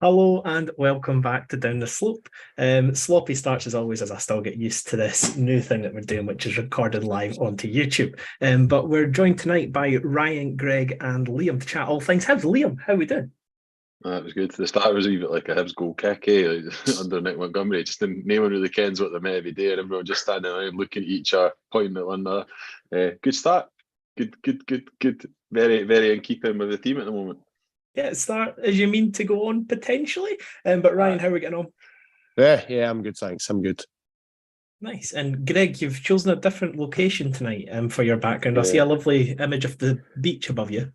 Hello and welcome back to Down the Slope. Sloppy starts as always, as I still get used to this new thing that we're doing, which is recorded live onto YouTube. But we're joined tonight by Ryan, Greg, and Liam to chat all things Hibs. Liam, how we doing? That was good. The start was a wee bit like a Hibs goal kick, like, under Nick Montgomery. Just no one really kens what they're meant to be doing. Everyone just standing around looking at each other, pointing at one another. Good start. Good. Very, very in keeping with the team at the moment. Yeah, start as you mean to go on potentially. But Ryan, how are we getting on? Yeah, I'm good, thanks. I'm good. Nice. And Greg, you've chosen a different location tonight for your background. I see a lovely image of the beach above you.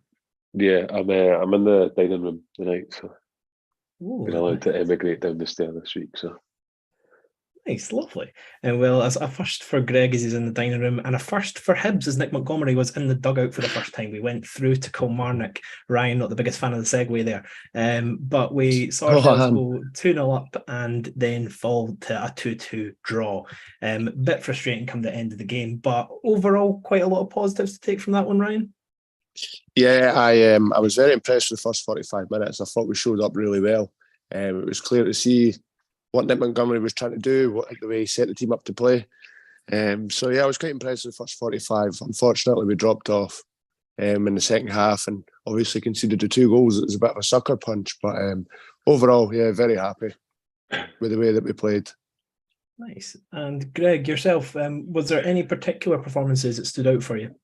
Yeah, I'm in the dining room tonight, so Ooh, been allowed to emigrate down the stair this week. So nice, lovely. And well, as a first for Greg as he's in the dining room, and a first for Hibs as Nick Montgomery was in the dugout for the first time. We went through to Kilmarnock. Ryan, not the biggest fan of the segue there, but we saw ourselves go 2-0 up and then fall to a 2-2 draw. Bit frustrating come the end of the game, but overall, quite a lot of positives to take from that one, Ryan. Yeah, I was very impressed with the first 45 minutes. I thought we showed up really well. It was clear to see what Nick Montgomery was trying to do, the way he set the team up to play. So yeah, I was quite impressed with the first 45. Unfortunately, we dropped off in the second half and obviously conceded the 2 goals. It was a bit of a sucker punch, but overall, yeah, very happy with the way that we played. Nice. And Greg, yourself, was there any particular performances that stood out for you?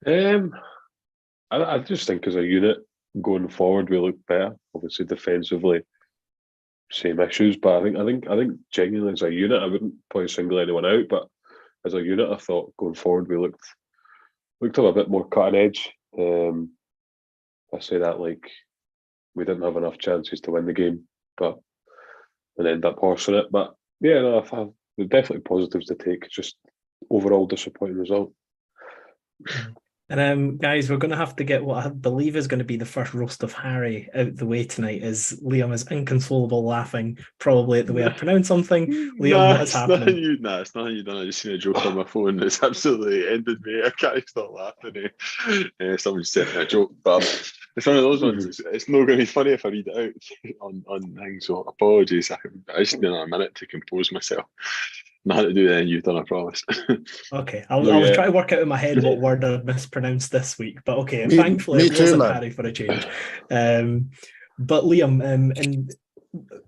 I just think as a unit going forward, we look better. Obviously, defensively, same issues, but I think genuinely as a unit, I wouldn't probably single anyone out, but as a unit, I thought going forward we looked up a bit more cutting edge. I say that like we didn't have enough chances to win the game, but and end up horsing it. But yeah, no, there's definitely positives to take. Just overall disappointing result. And guys, we're going to have to get what I believe is going to be the first roast of Harry out the way tonight, as Liam is inconsolable laughing, probably at the way I pronounce something. Liam, what is happening? It's nothing you done. I just seen a joke on my phone. It's absolutely ended me. I can't stop laughing. Someone sent me a joke, but it's one of those ones. It's not going to be funny if I read it out on things. So apologies. I just need a minute to compose myself. Nothing to do with anything you've done, I promise. Okay, I was trying to work out in my head what word I mispronounced this week, but okay, thankfully it wasn't Harry for a change. But Liam, and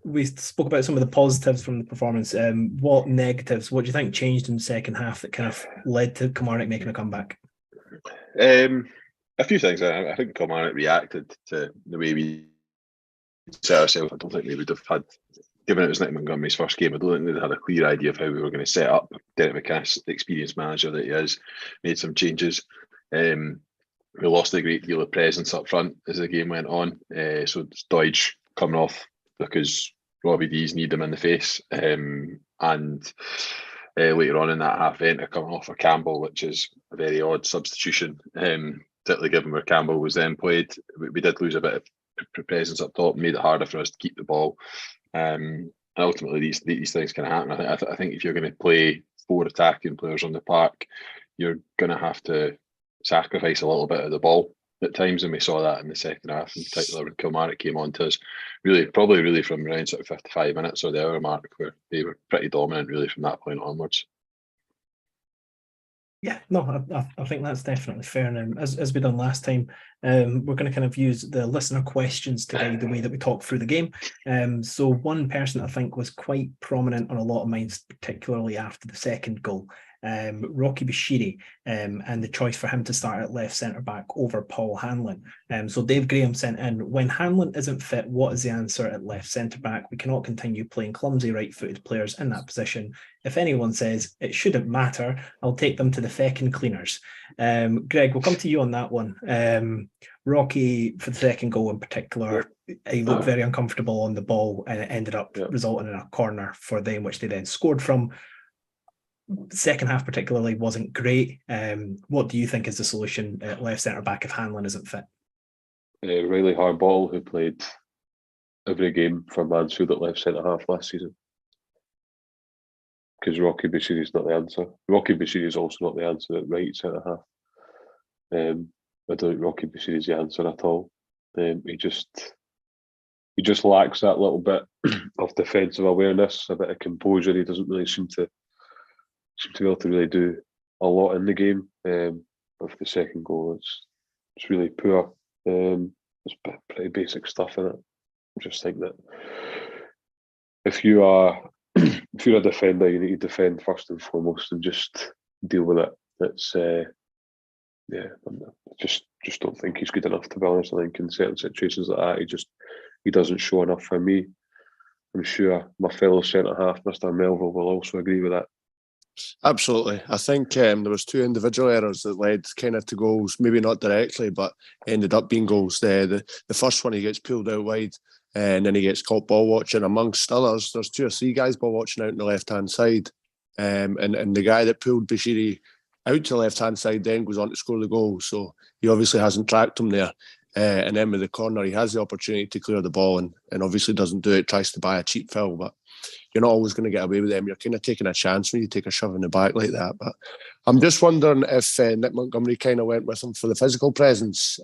we spoke about some of the positives from the performance. What negatives? What do you think changed in the second half that kind of led to Kilmarnock making a comeback? A few things. I think Kilmarnock reacted to the way we set ourselves. I don't think we would have had. Given it was Nick Montgomery's first game, I don't think they had a clear idea of how we were going to set up. Derek McCass, the experienced manager that he is, made some changes. We lost a great deal of presence up front as the game went on. So Doidge coming off because Robbie D's need him in the face. And later on in that half enter coming off for Campbell, which is a very odd substitution, particularly given where Campbell was then played. We did lose a bit of presence up top, made it harder for us to keep the ball. And ultimately, these things can happen. I think if you're going to play 4 attacking players on the park, you're going to have to sacrifice a little bit of the ball at times, and we saw that in the second half, in particular when Kilmarnock came on to us. Probably from around sort of 55 minutes or the hour mark, where they were pretty dominant, really, from that point onwards. Yeah, no, I think that's definitely fair. And as we done last time, we're going to kind of use the listener questions to guide the way that we talk through the game. So one person I think was quite prominent on a lot of minds, particularly after the second goal, Rocky Bashiri, and the choice for him to start at left centre back over Paul Hanlon. So Dave Graham sent in, when Hanlon isn't fit, what is the answer at left centre back? We cannot continue playing clumsy right-footed players in that position. If anyone says it shouldn't matter, I'll take them to the feckin' cleaners. Greg, we'll come to you on that one. Rocky, for the second goal in particular, he looked very uncomfortable on the ball and it ended up resulting in a corner for them, which they then scored from. Second half particularly wasn't great. What do you think is the solution at left centre back if Hanlon isn't fit? Riley Harbottle, who played every game for Mansfield at left centre half last season. Because Rocky Bashiri is not the answer. Rocky Bashiri is also not the answer at right centre half. I don't think Rocky Bashiri is the answer at all. He just he just lacks that little bit of defensive awareness, a bit of composure. He doesn't really seem to be able to really do a lot in the game. With the second goal, it's really poor. It's pretty basic stuff in it. I just think that if you're a defender, you need to defend first and foremost and just deal with it. It's I just don't think he's good enough, to be honest. I think in certain situations like that, he doesn't show enough for me. I'm sure my fellow centre half, Mr. Melville, will also agree with that. Absolutely. I think there was 2 individual errors that led kind of to goals, maybe not directly, but ended up being goals. The first one, he gets pulled out wide, and then he gets caught ball watching. Amongst others, there's 2 or 3 guys ball watching out on the left-hand side. And the guy that pulled Bashiri out to the left-hand side then goes on to score the goal. So he obviously hasn't tracked him there. And then with the corner, he has the opportunity to clear the ball and obviously doesn't do it, tries to buy a cheap foul. But you're not always going to get away with them. You're kind of taking a chance when you take a shove in the back like that. But I'm just wondering if Nick Montgomery kind of went with him for the physical presence.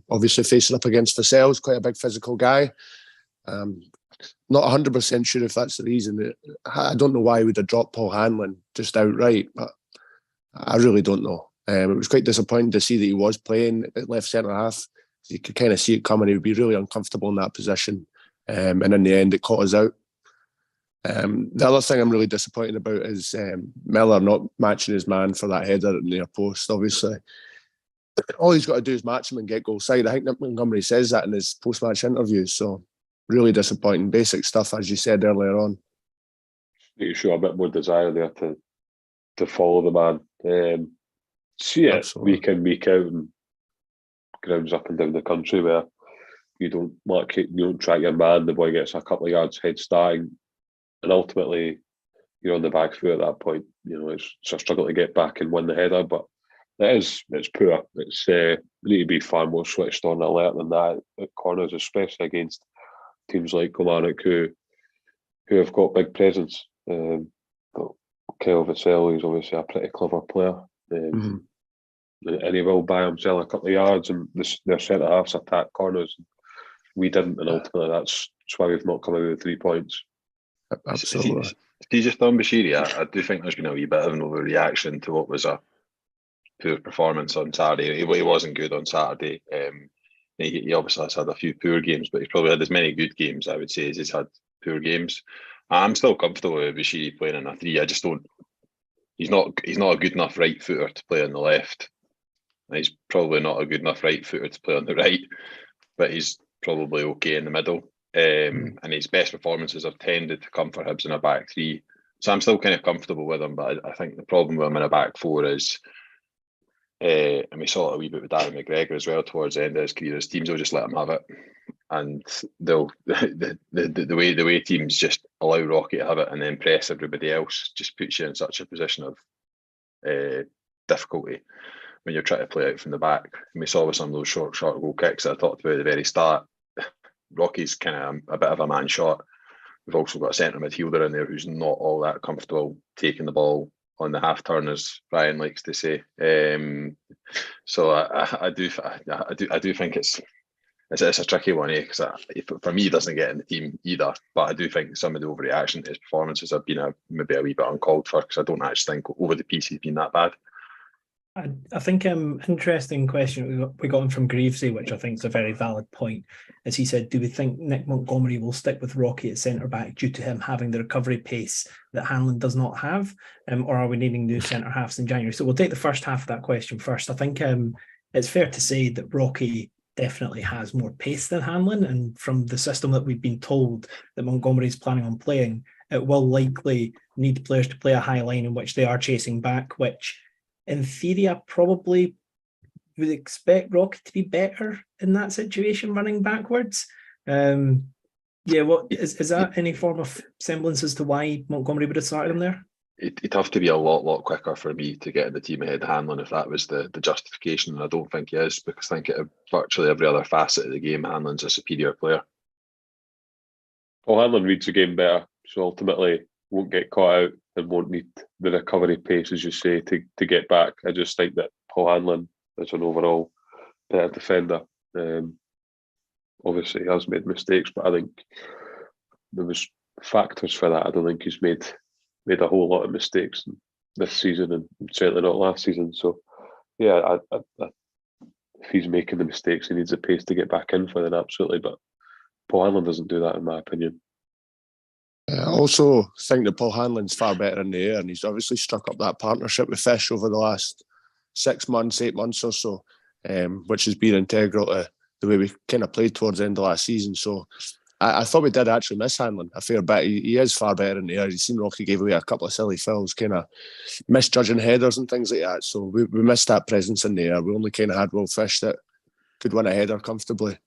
Obviously facing up against Vassell's quite a big physical guy. Not 100% sure if that's the reason. I don't know why he would have dropped Paul Hanlon just outright, but I really don't know. It was quite disappointing to see that he was playing at left centre half. You could kind of see it coming. He would be really uncomfortable in that position. And in the end, it caught us out. The other thing I'm really disappointed about is Miller not matching his man for that header at the near post, obviously. All he's got to do is match him and get goal side. I think Nick Montgomery says that in his post-match interview. So really disappointing. Basic stuff, as you said earlier on. You show a bit more desire there to follow the man. See it Absolutely. week in, week out, and grounds up and down the country where you don't mark it, you don't track your man, the boy gets a couple of yards head starting, and ultimately you're on the back foot at that point. You know, it's a struggle to get back and win the header, but it's poor. It's we need to be far more switched on alert than that at corners, especially against teams like Kilmarnock who have got big presence. But Kyle Vassell is obviously a pretty clever player. And he will buy himself a couple of yards, and their centre halves attack corners. We didn't, and ultimately that's why we've not come out with 3 points. Absolutely. If you just on Bashiri, I do think there's been a wee bit of an overreaction to what was a poor performance on Saturday. He wasn't good on Saturday. He obviously has had a few poor games, but he's probably had as many good games, I would say, as he's had poor games. I'm still comfortable with Bashiri playing in a 3. I just don't. He's not a good enough right footer to play on the left. And he's probably not a good enough right footer to play on the right, but he's probably okay in the middle. And his best performances have tended to come for Hibs in a back 3. So I'm still kind of comfortable with him, but I think the problem with him in a back 4 is, and we saw it a wee bit with Darren McGregor as well towards the end of his career, his teams will just let him have it. And they'll the way teams just allow Rocky to have it and then press everybody else just puts you in such a position of difficulty when you're trying to play out from the back. And we saw with some of those short goal kicks that I talked about at the very start, Rocky's kind of a bit of a man shot. We've also got a centre midfielder in there who's not all that comfortable taking the ball on the half turn, as Brian likes to say. So I do think it's a tricky one, because for me, he doesn't get in the team either. But I do think some of the overreaction to his performances have been maybe a wee bit uncalled for, because I don't actually think over the piece he's been that bad. I think interesting question we got him from Greavesy, which I think is a very valid point. As he said, do we think Nick Montgomery will stick with Rocky at centre back due to him having the recovery pace that Hanlon does not have, or are we needing new centre halves in January? So we'll take the first half of that question first. I think it's fair to say that Rocky definitely has more pace than Hanlon, and from the system that we've been told that Montgomery is planning on playing, it will likely need players to play a high line in which they are chasing back, which in theory I probably would expect Rocky to be better in that situation, running backwards. What is that any form of semblance as to why Montgomery would have started him there? It'd have to be a lot quicker for me to get in the team ahead of Hanlon if that was the justification. And I don't think he is, because I think at virtually every other facet of the game, Hanlon's a superior player. Paul Hanlon reads the game better, so ultimately won't get caught out and won't need the recovery pace, as you say, to get back. I just think that Paul Hanlon is an overall better defender. obviously he has made mistakes, but I think there was factors for that. I don't think he's made a whole lot of mistakes this season, and certainly not last season. So yeah, if he's making the mistakes, he needs the pace to get back in for them, absolutely. But Paul Hanlon doesn't do that, in my opinion. I also think that Paul Hanlon's far better in the air, and he's obviously struck up that partnership with Fish over the last 6 months, 8 months or so, which has been integral to the way we kind of played towards the end of last season. So I thought we did actually miss Hanlon a fair bit. He is far better in the air. You've seen Rocky gave away a couple of silly fouls, kind of misjudging headers and things like that. So we missed that presence in the air. We only kind of had Will Fish that could win a header comfortably.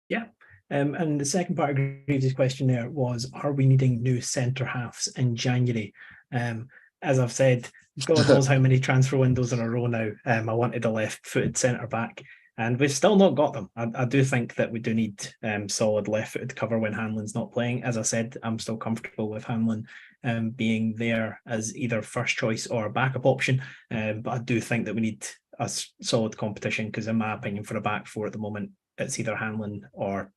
Yeah. And the second part of Greaves' question there was, are we needing new centre-halves in January? As I've said, God knows how many transfer windows in a row now. I wanted a left-footed centre-back, and we've still not got them. I do think that we do need solid left-footed cover when Hanlon's not playing. As I said, I'm still comfortable with Hanlon being there as either first choice or a backup option. But I do think that we need a solid competition, because in my opinion, for a back four at the moment, it's either Hanlon or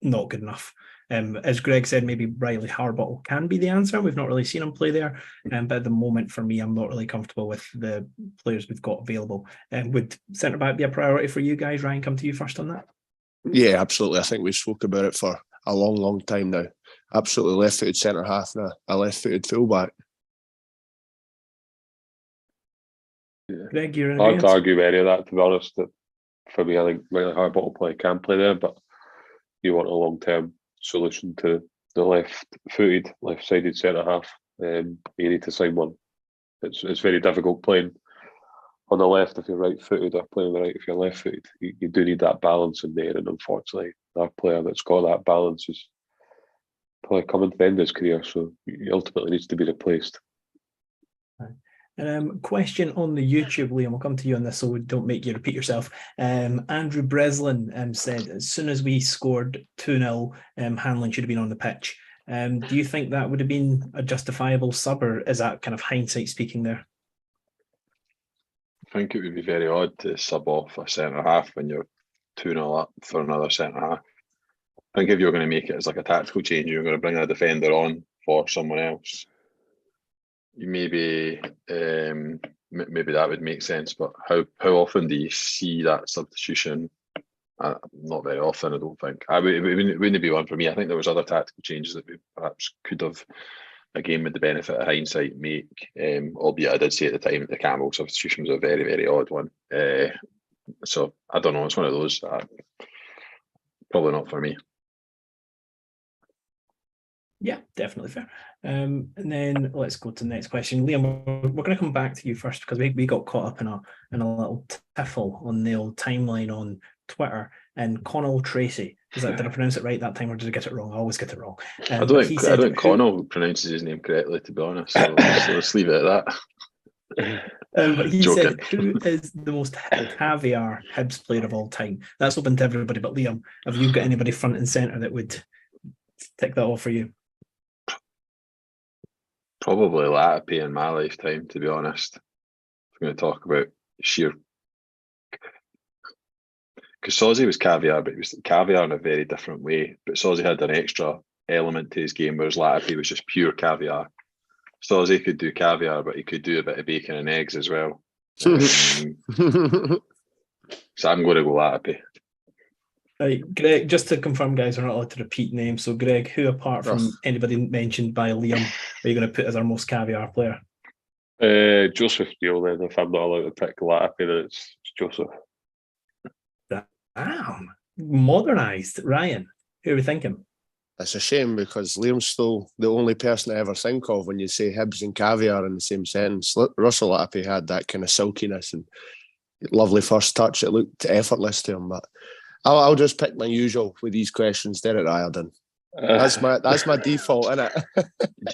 not good enough. As Greg said, maybe Riley Harbottle can be the answer. We've not really seen him play there, but at the moment, for me, I'm not really comfortable with the players we've got available. Would centre back be a priority for you guys? Ryan, come to you first on that. Yeah, absolutely. I think we spoke about it for a long, long time now. Absolutely, left-footed centre half and a left-footed fullback. Yeah. Greg, you're in Hard to agreement? argue with any of that, to be honest. That for me, I think Riley Harbottle can play there, but you want a long-term solution to the left-footed, left-sided centre-half. You need to sign one. It's very difficult playing on the left if you're right-footed, or playing on the right if you're left-footed. You do need that balance in there, and unfortunately, that player that's got that balance is probably coming to the end of his career, so he ultimately needs to be replaced. Question on the YouTube, Liam. I'll come to you on this, so we don't make you repeat yourself. Andrew Breslin said, as soon as we scored 2-0, Hanlon should have been on the pitch. Do you think that would have been a justifiable sub, or is that kind of hindsight speaking there? I think it would be very odd to sub off a centre half when you're 2-0 up for another centre half. I think if you're going to make it as like a tactical change, you're going to bring a defender on for someone else. Maybe that would make sense, but how often do you see that substitution? Not very often, I don't think. It wouldn't be one for me. I think there was other tactical changes that we perhaps could have, again with the benefit of hindsight, make. Albeit I did say at the time that the Campbell substitution was a very, very odd one. So I don't know. It's one of those. Probably not for me. Yeah, definitely fair. And then let's go to the next question. Liam, we're going to come back to you first, because we got caught up in a little tiffle on the old timeline on Twitter. And Connell Tracy, did I pronounce it right that time, or did I get it wrong? I always get it wrong. I don't think Connell pronounces his name correctly, to be honest. So let's leave it at that. But he Joking. said, who is the most caviar Hibs player of all time? That's open to everybody, but Liam, have you got anybody front and centre that would tick that off for you? Probably Latipi in my lifetime, to be honest. I'm going to talk about sheer. Because Sozzi was caviar, but he was caviar in a very different way. But Sozzi had an extra element to his game, whereas Latipi was just pure caviar. Sozzi could do caviar, but he could do a bit of bacon and eggs as well. So I'm going to go Latipi. Right, Greg, just to confirm, guys, we're not allowed to repeat names. So, Greg, who apart from anybody mentioned by Liam are you going to put as our most caviar player? Joseph Neal, then. If I'm not allowed to pick Latipi, then it's Joseph. Damn, modernised. Ryan, who are we thinking? It's a shame, because Liam's still the only person I ever think of when you say Hibs and caviar in the same sentence. Russell Latipi had that kind of silkiness and lovely first touch. It looked effortless to him, but I'll just pick my usual with these questions. Derek Riordan. That's my default, innit?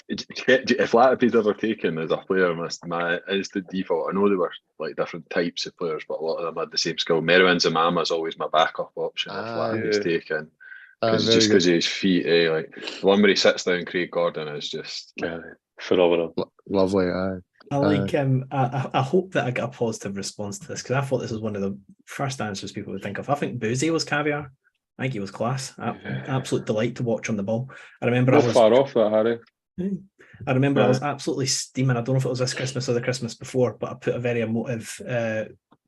If Latipi's ever taken as a player, my instant default. I know they were like different types of players, but a lot of them had the same skill. Merwin Zamama is always my backup option if Latipi's taken. Because of his feet, like the one where he sits down, Craig Gordon is just phenomenal. Lovely, I like I hope that I get a positive response to this, because I thought this was one of the first answers people would think of. I think Boozy was caviar. I think he was class. Absolute delight to watch on the ball. I remember Not far off that, Harry. I was absolutely steaming. I don't know if it was this Christmas or the Christmas before, but I put a very emotive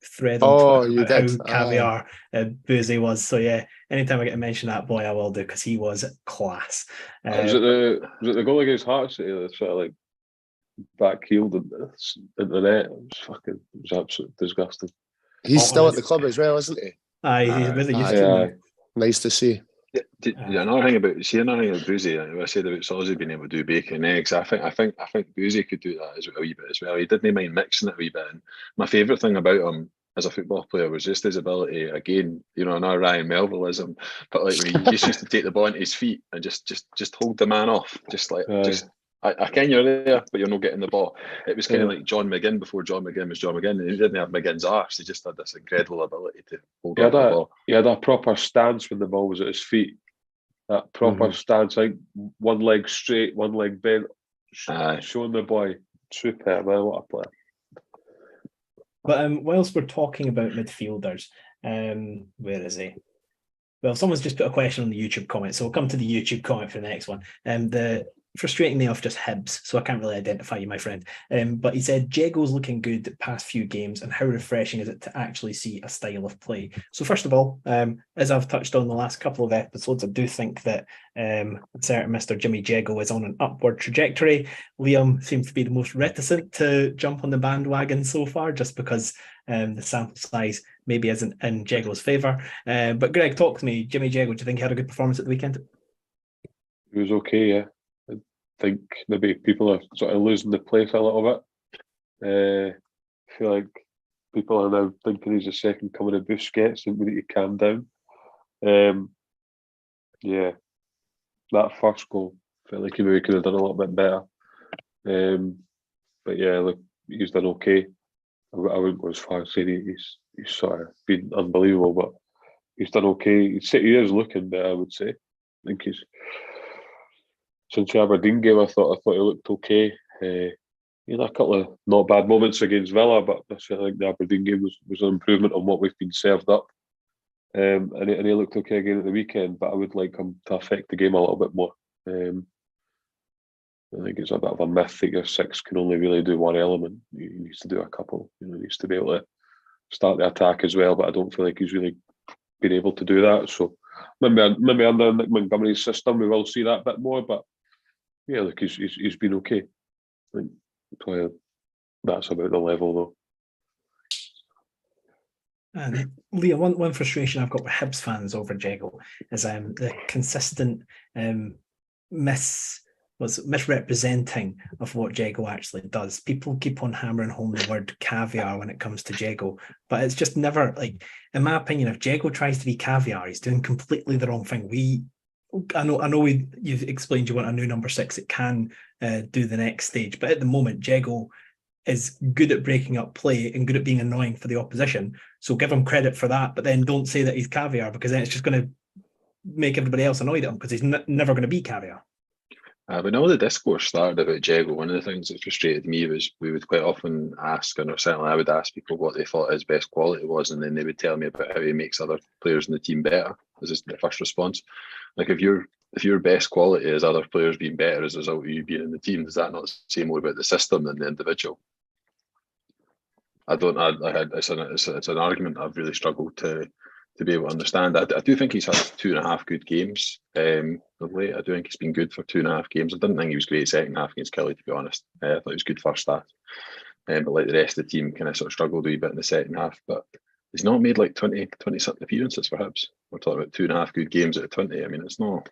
thread on Twitter about how caviar Boozy was. So yeah, anytime I get to mention that boy, I will do, because he was class. Was it the goal against Hearts that sort of like back-heeled into the net? It was absolutely disgusting. He's still at the club as well, isn't he? He's really used to. Nice to see. Another thing about Boozy, I said about Sozzy being able to do bacon and eggs. I think Boozy could do that a wee bit as well. He didn't mind mixing it a wee bit. And my favourite thing about him as a football player was just his ability. Again, not Ryan Melvilleism, but like when he just used to take the ball into his feet and just hold the man off, I can you're there, but you're not getting the ball. It was kind of like John McGinn before John McGinn was John McGinn, and he didn't have McGinn's arse. He just had this incredible ability to hold on the ball. He had a proper stance when the ball was at his feet. That proper stance, like one leg straight, one leg bent, showing the boy. Superb, man, what a player. But whilst we're talking about midfielders, where is he? Well, someone's just put a question on the YouTube comment, so we'll come to the YouTube comment for the next one. The frustrating enough, just Hibs, so I can't really identify you, my friend. But he said Jago's looking good the past few games, and how refreshing is it to actually see a style of play? So first of all, as I've touched on the last couple of episodes, I do think that certain Mr. Jimmy Jago is on an upward trajectory. Liam seems to be the most reticent to jump on the bandwagon so far, just because the sample size maybe isn't in Jago's favour. But Greg, talk to me. Jimmy Jago, do you think he had a good performance at the weekend? He was okay, yeah. I think maybe people are sort of losing the place a little bit. I feel like people are now thinking he's a second coming of Busquets and we need to calm down. Yeah, that first goal felt like he maybe could have done a little bit better. But yeah, look, he's done okay. I wouldn't go as far as saying he's sort of been unbelievable, but he's done okay. He is looking better, I would say. I think he's. Since the Aberdeen game, I thought he looked okay. He had a couple of not bad moments against Villa, but I think the Aberdeen game was an improvement on what we've been served up. And he looked okay again at the weekend, but I would like him to affect the game a little bit more. I think it's a bit of a myth that your six can only really do one element. He needs to do a couple. He needs to be able to start the attack as well, but I don't feel like he's really been able to do that. So maybe under Nick Montgomery's system, we will see that a bit more, but yeah, look, he's been okay. I think that's about the level, though. And Leah, one frustration I've got with Hibs fans over Jago is the consistent misrepresenting of what Jago actually does. People keep on hammering home the word caviar when it comes to Jago, but it's just never, like, in my opinion, if Jago tries to be caviar, he's doing completely the wrong thing. I know you've explained you want a new number 6 that can do the next stage, but at the moment Jago is good at breaking up play and good at being annoying for the opposition, so give him credit for that, but then don't say that he's caviar, because then it's just going to make everybody else annoyed at him, because he's never going to be caviar. When all the discourse started about Jago, one of the things that frustrated me was we would quite often ask, and certainly I would ask people what they thought his best quality was, and then they would tell me about how he makes other players in the team better. This is the first response. Like, if your best quality is other players being better as a result of you being in the team, does that not say more about the system than the individual? It's an argument I've really struggled to be able to understand. I do think he's had 2.5 good games of late. I do think he's been good for 2.5 games. I didn't think he was great second half against Kelly, to be honest. I thought he was good first half. But like the rest of the team, kind of sort of struggled a wee bit in the second half. But he's not made like 20 something appearances for Hibs. We're talking about 2.5 good games out of 20. I mean, it's not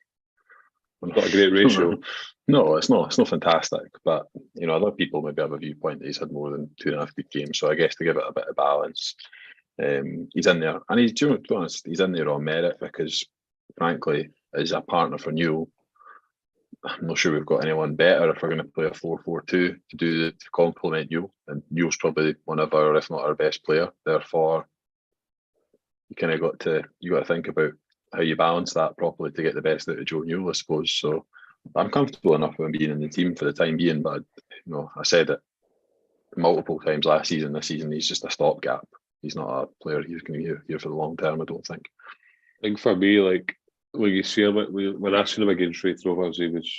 a great ratio. No, it's not fantastic. But other people maybe have a viewpoint that he's had more than 2.5 good games. So I guess to give it a bit of balance, he's in there, and to be honest, he's in there on merit, because frankly, as a partner for Newell, I'm not sure we've got anyone better if we're going to play a 4-4-2 to complement Newell, and Newell's probably one of our, if not our best player. Therefore, you kind of got to think about how you balance that properly to get the best out of Joe Newell, I suppose. So I'm comfortable enough with him being in the team for the time being, but I said it multiple times last season. This season, he's just a stopgap. He's not a player who's going to be here for the long term, I don't think. I think for me, like when you see him, when I seen him against Wraith Rovers, he was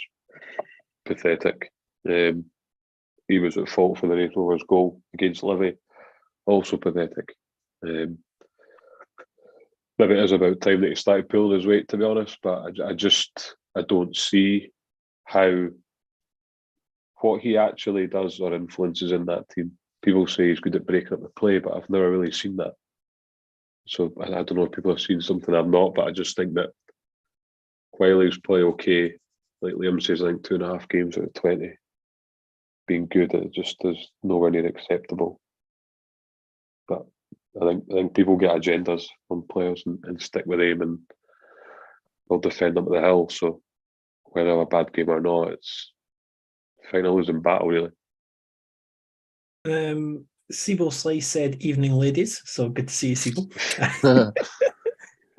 pathetic. He was at fault for the Wraith Rovers goal against Livy, also pathetic. Maybe it is about time that he started pulling his weight, to be honest, but I don't see how what he actually does or influences in that team. People say he's good at breaking up the play, but I've never really seen that. So I don't know if people have seen something I've not, but I just think that while he's play okay, like Liam says, I think 2.5 games out of 20 being good, it just is nowhere near acceptable. But I think people get agendas on players and stick with them, and they'll defend them to the hill. So whether a bad game or not, it's final losing battle, really. Sibo Slice said, "Evening, ladies." So good to see you, Sibo.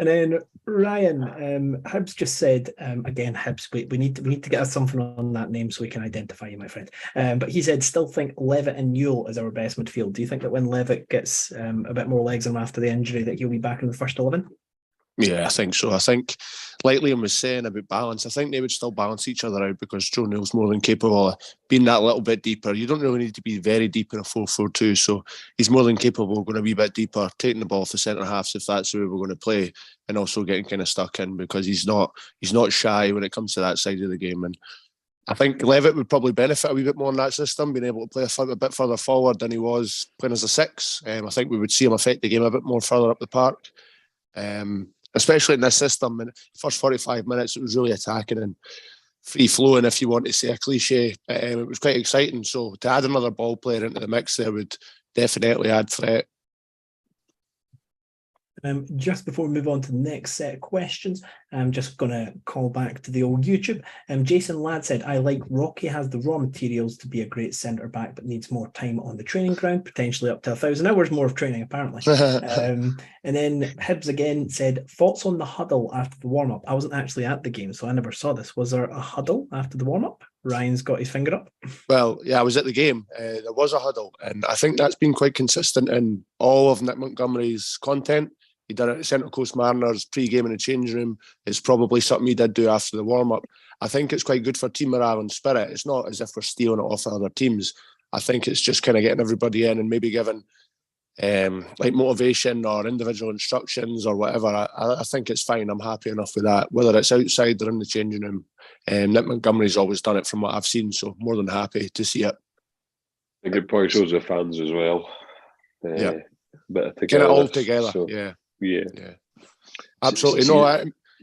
And then Ryan, Hibs just said, again, Hibs, we need to get us something on that name so we can identify you, my friend. But he said, still think Levitt and Newell is our best midfield. Do you think that when Levitt gets a bit more legs on after the injury, that he'll be back in the first 11? Yeah, I think so. I think, like Liam was saying about balance, I think they would still balance each other out because Joe Neal's more than capable of being that little bit deeper. You don't really need to be very deep in a 4-4-2, so he's more than capable of going a wee bit deeper, taking the ball off the centre halves if that's the way we're going to play, and also getting kind of stuck in because he's not shy when it comes to that side of the game. And I think Levitt would probably benefit a wee bit more in that system, being able to play a bit further forward than he was playing as a 6. I think we would see him affect the game a bit more further up the park. Especially in this system, in the first 45 minutes, it was really attacking and free-flowing, if you want to say a cliche. It was quite exciting. So to add another ball player into the mix there would definitely add threat. Just before we move on to the next set of questions, I'm just going to call back to the old YouTube. Jason Ladd said, I like Rocky has the raw materials to be a great centre-back, but needs more time on the training ground, potentially up to 1,000 hours more of training, apparently. And then Hibs again said, thoughts on the huddle after the warm-up? I wasn't actually at the game, so I never saw this. Was there a huddle after the warm-up? Ryan's got his finger up. Well, yeah, I was at the game. There was a huddle, and I think that's been quite consistent in all of Nick Montgomery's content. He done it at Central Coast Mariners, pre-game in the change room. It's probably something he did do after the warm-up. I think it's quite good for team morale and spirit. It's not as if we're stealing it off other teams. I think it's just kind of getting everybody in and maybe giving like motivation or individual instructions or whatever. I think it's fine. I'm happy enough with that. Whether it's outside or in the changing room, Nick Montgomery's always done it from what I've seen, so more than happy to see it. I think it probably shows the fans as well. Yeah. Bit of Get it all together, so, yeah. Yeah. Absolutely. No,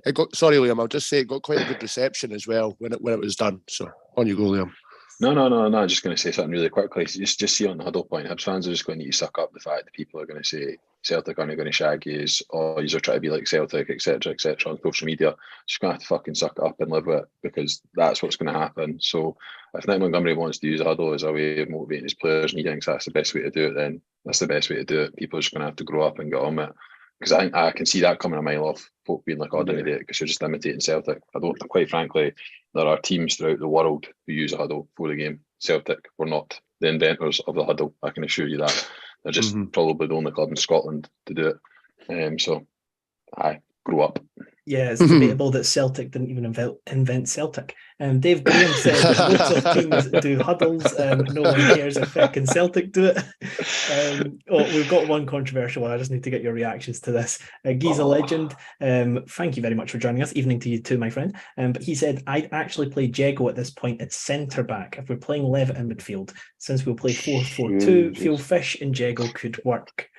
it got, sorry, Liam, I'll just say it got quite a good reception as well when it was done. So on you go, Liam. No. I'm just going to say something really quickly. Just see on the huddle point, Hibs fans are just going to need to suck up the fact that people are going to say Celtic aren't going to shag yous, or you're trying to be like Celtic, etc., on social media. Just going to have to fucking suck it up and live with it, because that's what's going to happen. So if Nick Montgomery wants to use a huddle as a way of motivating his players and he thinks that's the best way to do it, then that's the best way to do it. People are just going to have to grow up and get on with it. Because I think I can see that coming a mile off, folk being like, didn't idiot, because you're just imitating Celtic. Quite frankly, there are teams throughout the world who use a huddle for the game. Celtic were not the inventors of the huddle, I can assure you that. They're just probably the only club in Scotland to do it. So I grew up. Yeah, it's debatable that Celtic didn't even invent Celtic. Dave Graham said that loads of teams do huddles. No one cares if fucking Celtic do it. We've got one controversial one. I just need to get your reactions to this. Giza Legend, thank you very much for joining us. Evening to you too, my friend. But he said, I'd actually play Jago at this point at centre-back if we're playing Levitt in midfield. Since we'll play 4-4-2, Phil Fish and Jago could work.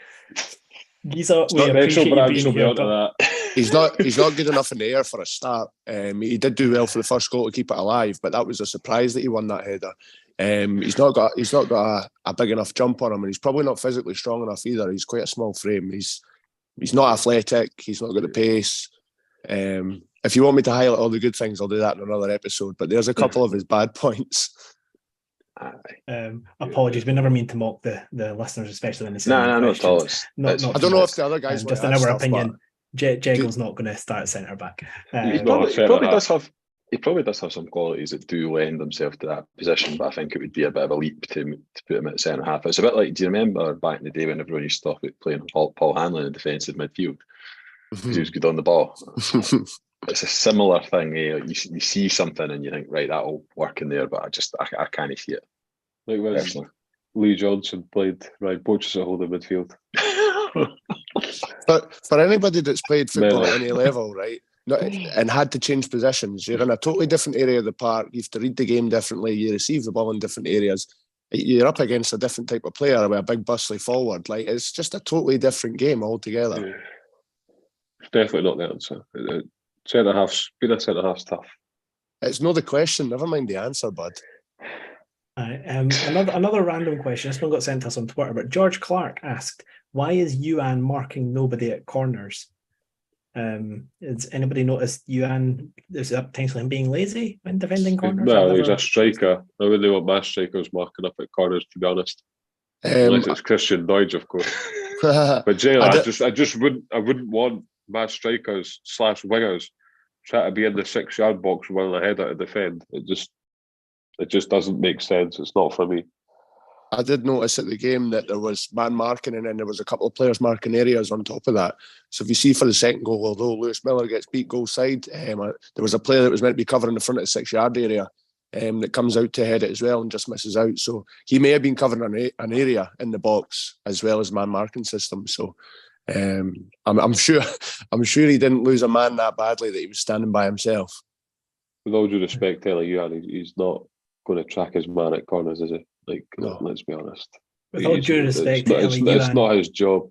Giza, we appreciate you being here. That. He's not good enough in the air for a start. He did do well for the first goal to keep it alive, but that was a surprise that he won that header. He's not got a big enough jump on him, and he's probably not physically strong enough either. He's quite a small frame. He's not athletic. He's not got the pace. If you want me to highlight all the good things, I'll do that in another episode. But there's a couple of his bad points. Apologies, we never mean to mock the listeners, especially when they say no, not at all. I don't know if the other guys just in our opinion, Jago's not going to start centre back. He probably does have he probably does have some qualities that do lend himself to that position, but I think it would be a bit of a leap to put him at centre half. It's a bit like, do you remember back in the day when everyone used to talk about playing Paul Hanlon in defensive midfield because he was good on the ball? It's a similar thing. You see something and you think, right, that'll work in there, but I can't see it. Like when Lee Johnson played Ryan Poaches at holding midfield. But for anybody that's played football at any level, right, and had to change positions, you're in a totally different area of the park. You have to read the game differently. You receive the ball in different areas. You're up against a different type of player with a big bustly forward. Like, it's just a totally different game altogether. Yeah. It's definitely not the answer. Being a centre half's tough. It's not the question. Never mind the answer, bud. Another random question. This one got sent to us on Twitter, but George Clark asked, "Why is Yuan marking nobody at corners?" Has anybody noticed Yuan? Is that potentially him being lazy when defending corners? Well, he's a striker. I wouldn't know what my striker's marking up at corners, to be honest. Unless it's Christian Doidge, of course. But generally, I wouldn't want my strikers / wingers try to be in the 6-yard box running ahead to defend. It just doesn't make sense. It's not for me. I did notice at the game that there was man marking and then there was a couple of players marking areas on top of that. So if you see for the second goal, although Lewis Miller gets beat goal side, there was a player that was meant to be covering the front of the 6-yard area that comes out to head it as well and just misses out. So he may have been covering an area in the box as well as man marking system. So I'm sure he didn't lose a man that badly that he was standing by himself. With all due respect, telling you, he's not going to track his man at corners, is he? Like, no. Let's be honest. With all due respect, it's not his job.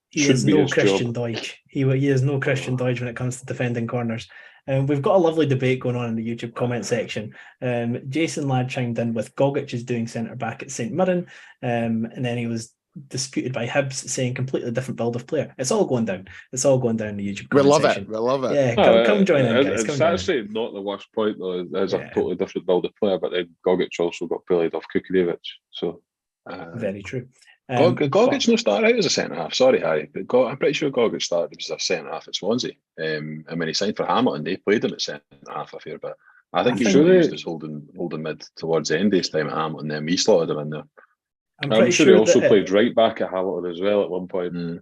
He is no Christian Doidge. He is no Christian Doidge when it comes to defending corners. We've got a lovely debate going on in the YouTube comment section. Jason Ladd chimed in with Gogic is doing centre back at St Mirren, and then he was disputed by Hibs saying completely different build of player. It's all going down. It's all going down the YouTube comment section. We love it. Yeah, come join in, guys. It's actually not the worst point, though. There's a totally different build of player, but then Gogic also got bullied off Kukurevich. So very true. Gogic no started out as a centre half. Sorry, Harry, but I'm pretty sure Gogic started as a centre half at Swansea. And when he signed for Hamilton, they played him at centre half a fair bit. I think he used as holding mid towards the end of his time at Hamilton. Then we slotted him in there. I'm sure he also played right back at Hamilton as well at one point.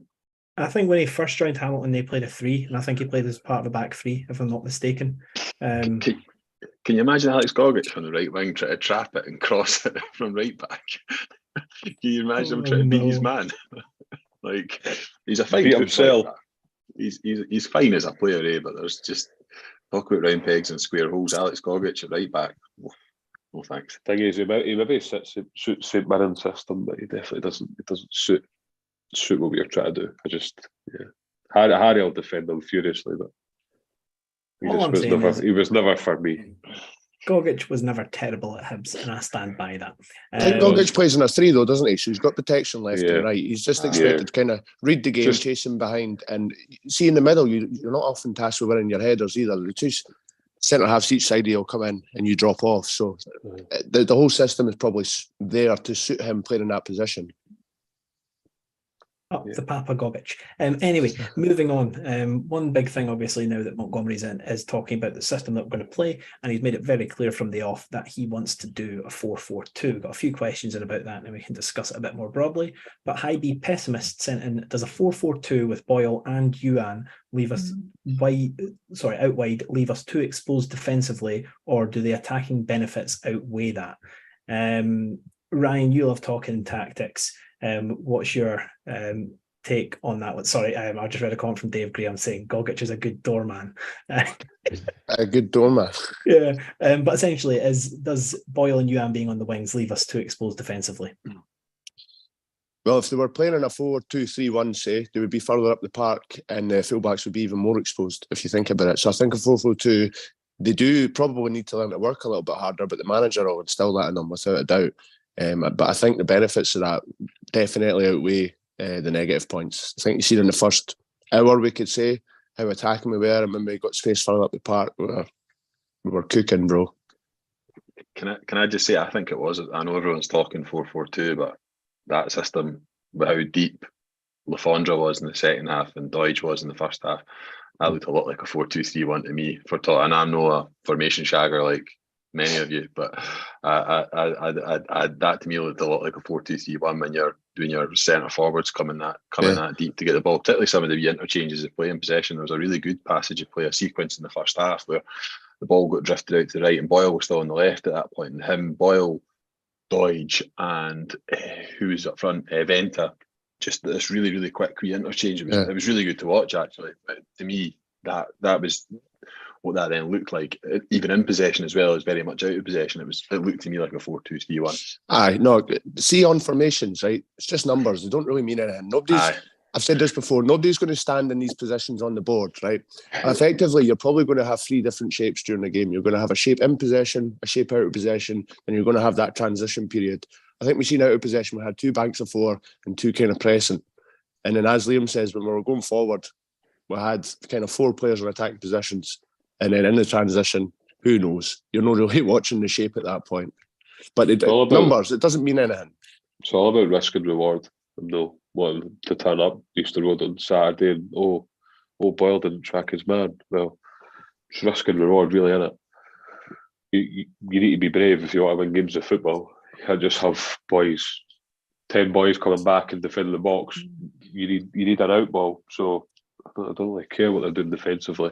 I think when he first joined Hamilton, they played a 3, and I think he played as part of a back 3, if I'm not mistaken. Can you imagine Alex Gogic on the right wing trying to trap it and cross it from right back? Can you imagine him trying to beat his man? Like, he's a fine himself. He's fine as a player, but there's just talk about round pegs and square holes. Alex Gogic at right back. No thanks. Thing is, he maybe suits St Mirren's system, but he definitely doesn't. It doesn't suit what we're trying to do. Harry will defend him furiously, but he was never for me. Gogic was never terrible at Hibs, and I stand by that. I think Gogic plays in a 3 though, doesn't he? So he's got protection left and right. He's just expected to kind of read the game, chase him behind, and see in the middle. You're not often tasked with winning your headers either. The two centre halves each side, he'll come in and you drop off. So the whole system is probably there to suit him playing in that position. The Papa Gogic. Anyway, moving on. One big thing, obviously, now that Montgomery's in is talking about the system that we're going to play, and he's made it very clear from the off that he wants to do a 4-4-2. Got a few questions in about that, and we can discuss it a bit more broadly. But High B Pessimist sent in, does a 4-4-2 with Boyle and Yuan leave us out wide, leave us too exposed defensively, or do the attacking benefits outweigh that? Ryan, you love talking tactics. What's your take on that? Sorry, I just read a comment from Dave Graham saying Gogic is a good doorman. A good doorman. Yeah, but essentially, does Boyle and Yuan being on the wings leave us too exposed defensively? Well, if they were playing in a 4-2-3-1, say, they would be further up the park and the fullbacks would be even more exposed, if you think about it. So I think a 4-4-2, they do probably need to learn to work a little bit harder, but the manager will instill that in them without a doubt. But I think the benefits of that definitely outweigh the negative points. I think you see it in the first hour, we could say, how attacking we were, and when we got space further up the park, we were cooking, bro. Can I just say, I think it was, I know everyone's talking 4-4-2, but that system, with how deep Lafondra was in the second half and Doidge was in the first half, That looked a lot like a 4-2-3-1 to me for Tottenham. And I'm no a formation shagger like many of you, but that to me looked a lot like a 4-2-3-1 when you're doing your centre forwards coming that deep to get the ball. Particularly some of the wee interchanges of play in possession. There was a really good passage of play, a sequence in the first half where the ball got drifted out to the right and Boyle was still on the left at that point. And him, Boyle, Doidge, and who was up front, Venta. Just this really, really quick interchange. It was really good to watch, actually. But to me, that was what that then looked like, even in possession as well as very much out of possession. It looked to me like a 4-2-3-1. Aye, no, see on formations, right? It's just numbers. They don't really mean anything. I've said this before, nobody's going to stand in these positions on the board, right? Effectively, you're probably going to have 3 different shapes during the game. You're going to have a shape in possession, a shape out of possession, and you're going to have that transition period. I think we've seen out of possession, we had 2 banks of 4 and 2 kind of pressing. And then as Liam says, when we were going forward, we had kind of 4 players in attacking positions. And then in the transition, who knows? You're not really watching the shape at that point. But numbers, it doesn't mean anything. It's all about risk and reward. No wanting to turn up Easter Road on Saturday and Boyle didn't track his man. Well, it's risk and reward, really, isn't it? You need to be brave if you want to win games of football. You can't just have 10 boys coming back and defending the box. You need an out ball. So I don't really care what they're doing defensively.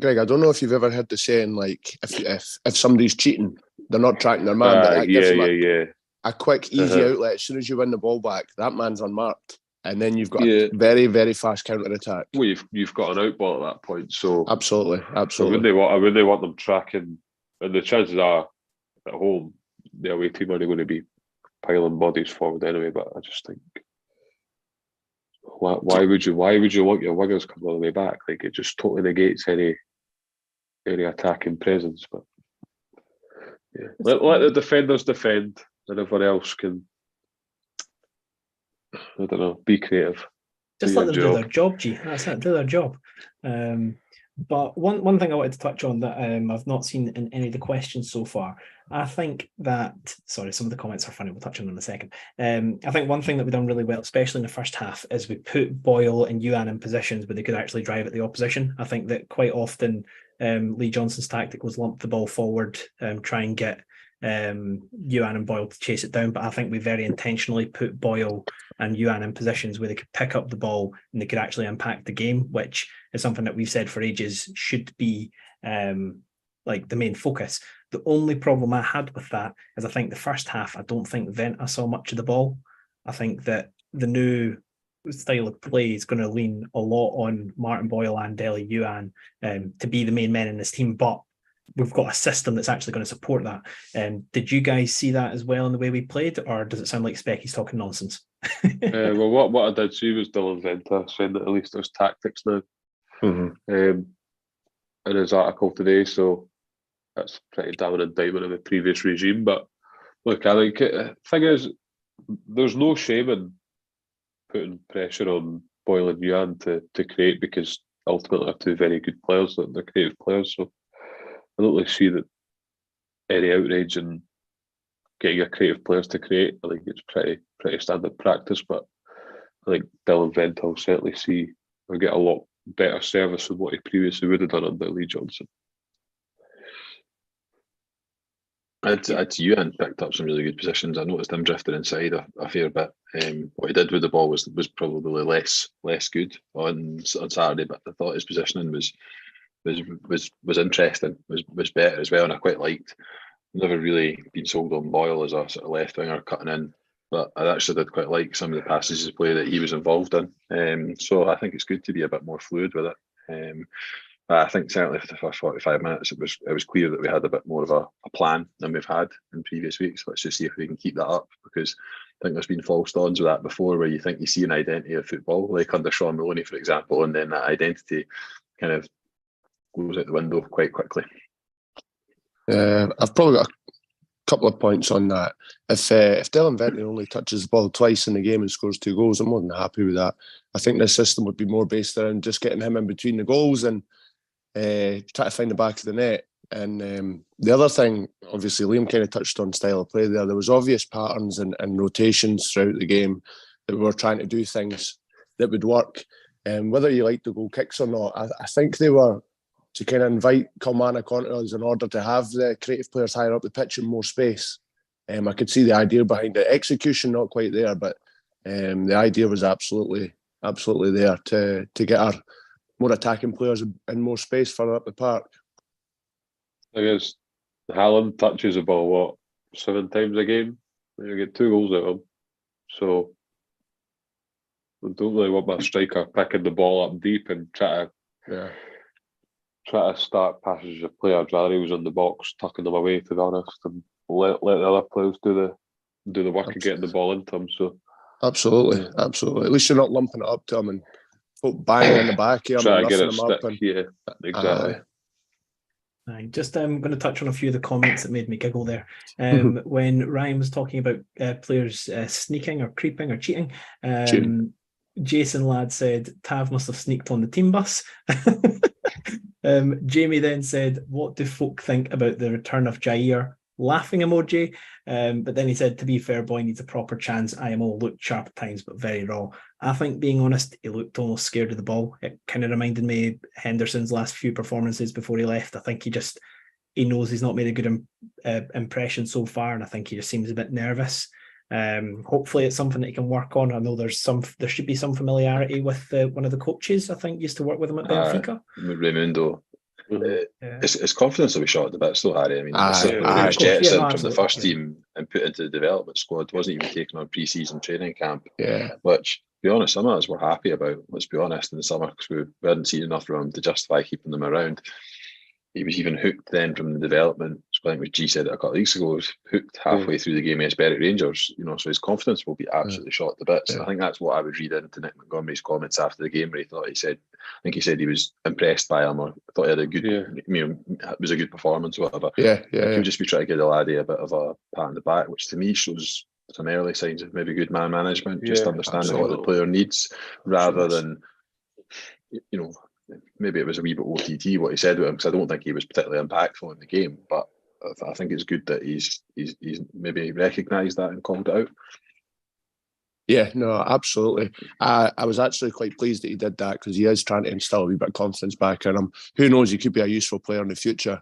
Greg, I don't know if you've ever heard the saying, like, if somebody's cheating, they're not tracking their man, but that gives them a quick, easy outlet. As soon as you win the ball back, that man's unmarked. And then you've got a very, very fast counter-attack. Well, you've got an out ball at that point. So Absolutely. So I wouldn't want them tracking. And the chances are, at home, the away team are going to be piling bodies forward anyway. But I just think, why would you want your wingers coming all the way back? Like, it just totally negates any attacking presence. But let the defenders defend, and everyone else can, I don't know, be creative. Just let them do their job, G. That's it, do their job. But one thing I wanted to touch on that I've not seen in any of the questions so far, I think that, sorry, some of the comments are funny, we'll touch on them in a second. I think one thing that we've done really well, especially in the first half, is we put Boyle and Youan in positions where they could actually drive at the opposition. I think that quite often Lee Johnson's tactic was lump the ball forward, try and get Youan and Boyle to chase it down, but I think we very intentionally put Boyle and Youan in positions where they could pick up the ball and they could actually impact the game, which is something that we've said for ages should be like the main focus. The only problem I had with that is I think the first half, I don't think Venta saw much of the ball. I think that the new style of play is going to lean a lot on Martin Boyle and Dele Youan to be the main men in this team, but we've got a system that's actually going to support that. Did you guys see that as well in the way we played, or does it sound like Specky's talking nonsense? Well, what I did see was Dylan Venta saying that at least there's tactics now in his article today, so that's pretty damn an indictment of the previous regime. But look, I think the thing is, there's no shame in putting pressure on Boyle and Youan to create, because ultimately they're 2 very good players, they're creative players, so I don't really see that any outrage in getting your creative players to create. I think it's pretty standard practice, but I think Dylan Venta will certainly see or get a lot better service than what he previously would have done under Lee Johnson. I'd Youan picked up some really good positions. I noticed him drifting inside a fair bit. What he did with the ball was probably less good on Saturday, but I thought his positioning was interesting, was better as well, and I quite liked. Never really been sold on Boyle as a sort of left winger cutting in, but I actually did quite like some of the passages of play that he was involved in. So I think it's good to be a bit more fluid with it. I think certainly for the first 45 minutes, it was clear that we had a bit more of a plan than we've had in previous weeks. Let's just see if we can keep that up, because I think there's been false dawns with that before, where you think you see an identity of football, like under Sean Maloney, for example, and then that identity kind of goes out the window quite quickly. I've probably got a couple of points on that. If Dylan Venta only touches the ball twice in the game and scores 2 goals, I'm more than happy with that. I think the system would be more based around just getting him in between the goals and try to find the back of the net. And the other thing, obviously, Liam kind of touched on style of play there. There was obvious patterns and rotations throughout the game that we were trying to do things that would work. whether you like the goal kicks or not, I think they were to kind of invite Kilmarnock onto us in order to have the creative players higher up the pitch and more space. I could see the idea behind it. Execution not quite there, but the idea was absolutely there to get our more attacking players in more space further up the park. I guess Hanlon touches the ball, 7 times a game? You get 2 goals out of him. So I don't really want my striker picking the ball up deep and try to start passes of play. I'd rather he was in the box tucking them away, to be honest, and let the other players do the work of getting the ball into them. So absolutely. At least you're not lumping it up to him and banging in the back here try and to get roughing it him up. stick. Yeah, exactly. Just I'm going to touch on a few of the comments that made me giggle there. When Ryan was talking about players sneaking or creeping or cheating, Jason Ladd said Tav must have sneaked on the team bus. Jamie then said, what do folk think about the return of Jair? Laughing emoji. But then he said, to be fair, boy needs a proper chance. IMO looked sharp at times, but very raw. I think, being honest, he looked almost scared of the ball. It kind of reminded me of Henderson's last few performances before he left. I think he knows he's not made a good impression so far, and I think he just seems a bit nervous. Hopefully it's something that he can work on. I know there should be some familiarity with one of the coaches, I think used to work with him at Benfica. Raimundo. Yeah. His confidence will be shot at the bit, though, Harry. I mean, he was jettisoned from the first team and put into the development squad. Wasn't even taken on pre-season training camp. Yeah. Which, to be honest, some of us were happy about. Let's be honest, in the summer, because we hadn't seen enough from him to justify keeping them around. He was even hooked then from the development. I think what G said it a couple of weeks ago, was hooked halfway through the game against Berwick Rangers. So his confidence will be absolutely shot to bits. I think that's what I would read into Nick Montgomery's comments after the game, where he said he was impressed by him, or thought he had a good, it was a good performance, or whatever. He would just be trying to give the laddie a bit of a pat on the back, which to me shows some early signs of maybe good man management, just understanding what the player needs, rather than, maybe it was a wee bit OTT what he said about him, because I don't think he was particularly impactful in the game, but I think it's good that he's maybe recognised that and called it out. Yeah, no, absolutely. I was actually quite pleased that he did that, because he is trying to instill a wee bit of confidence back in him. Who knows, he could be a useful player in the future.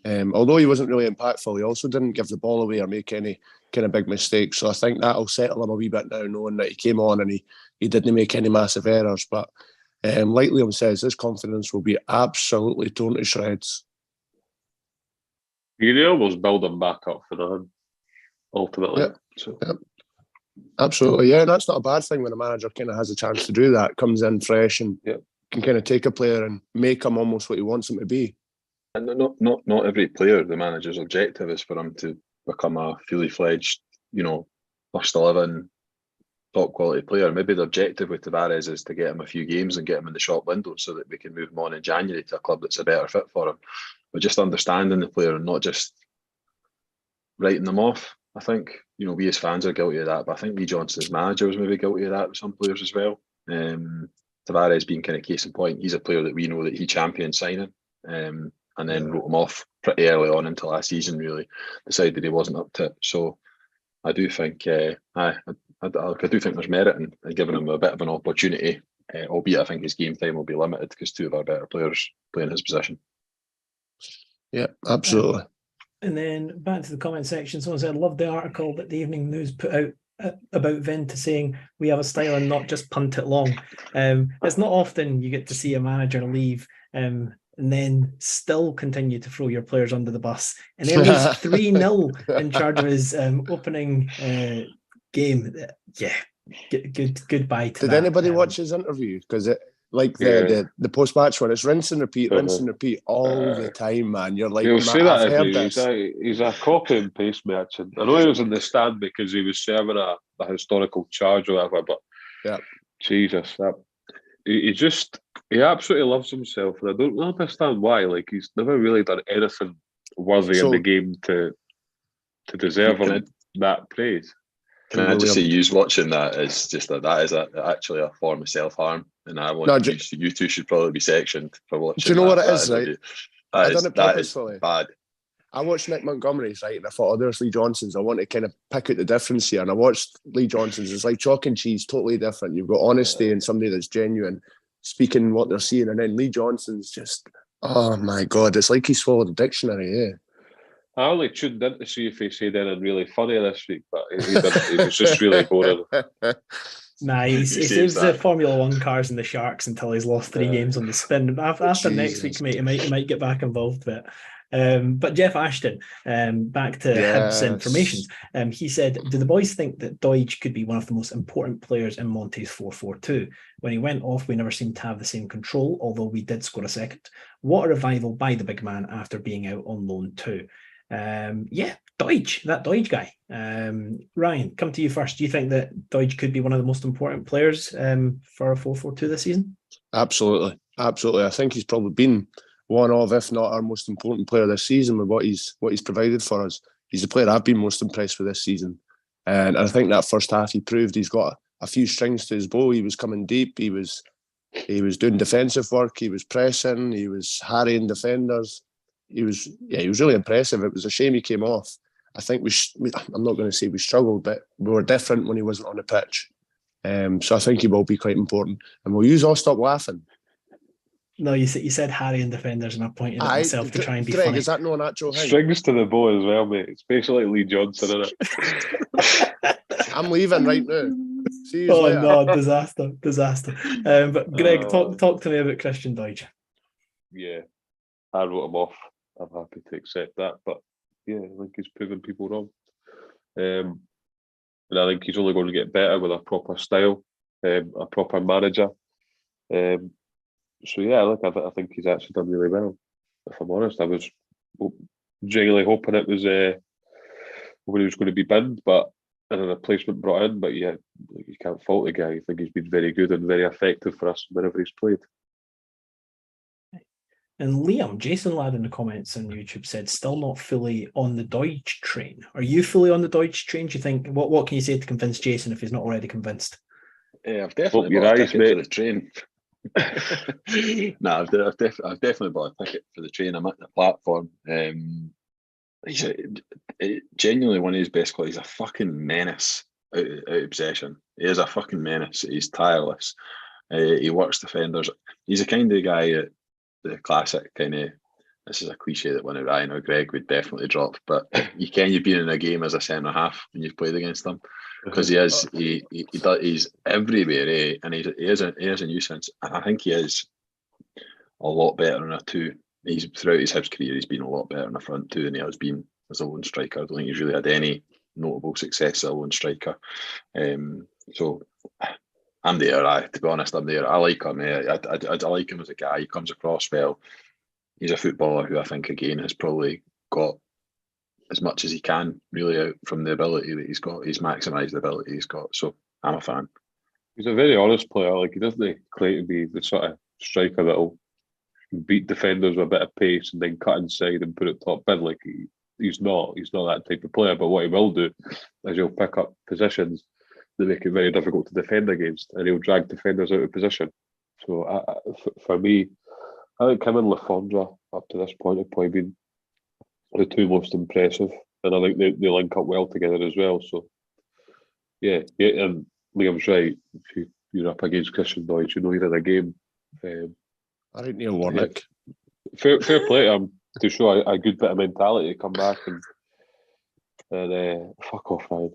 Although he wasn't really impactful, he also didn't give the ball away or make any kind of big mistakes. So I think that'll settle him a wee bit now, knowing that he came on and he didn't make any massive errors. But like Liam says, his confidence will be absolutely torn to shreds. You almost build him back up for them, ultimately. Yep. Absolutely, yeah. That's not a bad thing when a manager kind of has a chance to do that, comes in fresh and can kind of take a player and make him almost what he wants him to be. And not every player, the manager's objective is for him to become a fully fledged, first 11 top quality player. Maybe the objective with Tavares is to get him a few games and get him in the shop window so that we can move him on in January to a club that's a better fit for him. But just understanding the player and not just writing them off. I think, we as fans are guilty of that, but I think Lee Johnson's manager was maybe guilty of that with some players as well. Tavares being kind of case in point, he's a player that we know that he championed signing, and then wrote him off pretty early on into last season, really, decided he wasn't up to it. So I do think, I do think there's merit in giving him a bit of an opportunity, albeit I think his game time will be limited because 2 of our better players play in his position. Yeah, absolutely. And then back to the comment section, someone said, I love the article that the Evening News put out about Vinta saying we have a style and not just punt it long. It's not often you get to see a manager leave and then still continue to throw your players under the bus. And then was 3-0 in charge of his opening game. Yeah, goodbye to Did that. anybody watch his interview? Because the post-match one, it's rinse and repeat all the time, man. You're like, you'll see that I've heard this. He's a copy and paste merchant. I know he was in the stand because he was serving a historical charge or whatever, but Jesus, he absolutely loves himself, and I don't understand why. Like, he's never really done anything worthy in the game to deserve that praise. Can I just say, you watching that is just that is actually a form of self-harm, and I want you two should probably be sectioned for watching. Do you know what it is, right? I done it purposefully. That is bad. I watched Nick Montgomery's, right, and I thought, there's Lee Johnson's. I want to kind of pick out the difference here. And I watched Lee Johnson's. It's like chalk and cheese, totally different. You've got honesty and somebody that's genuine. speaking what they're seeing, and then Lee Johnson's just, oh my God, it's like he swallowed a dictionary, yeah. I only tuned in to see if he said anything really funny this week, but he didn't. He was just really boring. Nah, he saves the Formula One cars and the Sharks until he's lost 3 games on the spin. After next week, mate, he might get back involved with it. But Jeff Ashton, back to Hibs informations. He said, do the boys think that Doidge could be one of the most important players in Monte's 4-4-2? When he went off, we never seemed to have the same control, although we did score a second. What a revival by the big man after being out on loan too. Doidge, that Doidge guy. Ryan, come to you first. Do you think that Doidge could be one of the most important players for a 4-4-2 this season? Absolutely. I think he's probably been one of, if not our most important player this season with what he's provided for us. He's the player I've been most impressed with this season. And I think that first half he proved he's got a few strings to his bow. He was coming deep, he was doing defensive work, he was pressing, he was harrying defenders. He was really impressive. It was a shame he came off. I think I'm not going to say we struggled, but we were different when he wasn't on the pitch. So I think he will be quite important. And will you all stop laughing? No, you said Harry and defenders, and I pointed at myself to try and be Greg, funny. is that not an actual thing? Strings to the bow as well, mate. It's basically Lee Johnson, isn't it? I'm leaving right now. See you later. No, disaster. But Greg, talk to me about Christian Doidge. Yeah, I wrote him off. I'm happy to accept that, but yeah, I think he's proven people wrong. And I think he's only going to get better with a proper style, a proper manager. So yeah, look, I think he's actually done really well. If I'm honest, I was genuinely hoping it was when he was going to be binned, but and a replacement brought in. But yeah, you can't fault the guy. I think he's been very good and very effective for us whenever he's played. And Liam, Jason Ladd in the comments on YouTube said, still not fully on the Doidge train. Are you fully on the Doidge train? Do you think, what can you say to convince Jason if he's not already convinced? Yeah, I've definitely bought a ticket for the train. I've definitely bought a ticket for the train. I'm at the platform. He's genuinely one of his best qualities. He's a fucking menace out of possession. He is a fucking menace. He's tireless. He works defenders. He's the kind of guy that the classic kind of, this is a cliche that one of Ryan or Greg would definitely drop, but you've been in a game as a centre half when you've played against them, because he's everywhere, and he is a nuisance. And I think he is a lot better on a 2. He's throughout his Hibs career, he's been a lot better on the front 2 than he has been as a lone striker. I don't think he's really had any notable success as a lone striker. So I'm there. To be honest, I'm there. I like him. I like him as a guy. He comes across well. He's a footballer who I think, again, has probably got as much as he can, really, out from the ability that he's got. He's maximised the ability he's got. So I'm a fan. He's a very honest player. Like, he doesn't claim to be the sort of striker that'll beat defenders with a bit of pace and then cut inside and put it top bin. Like, he's not that type of player. But what he will do is he'll pick up positions that make it very difficult to defend against, and he'll drag defenders out of position. So for me, I think him and Lafondra up to this point have probably been the 2 most impressive, and I think they link up well together as well. So yeah, and Liam's right. If you're up against Christian Doidge, you're in a game. I think Neil Warnock. Fair play to him to show a good bit of mentality to come back and fuck off, Ryan,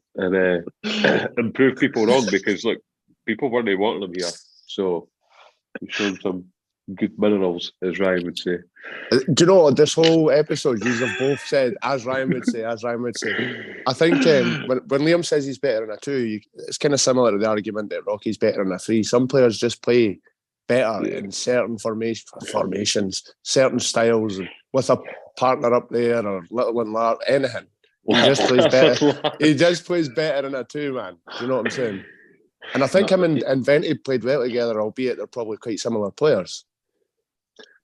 and improve people wrong, because look, people weren't wanting him here, so he's shown some good minerals, as Ryan would say. Do you know what, this whole episode you have both said as Ryan would say. I think when Liam says he's better in a 2, it's kind of similar to the argument that Rocky's better in a 3. Some players just play better in certain formations, certain styles, with a partner up there or little and large, anything. He just plays better. He just plays better in a 2, man. Do you know what I'm saying? And I think him and Venti played well together, albeit they're probably quite similar players.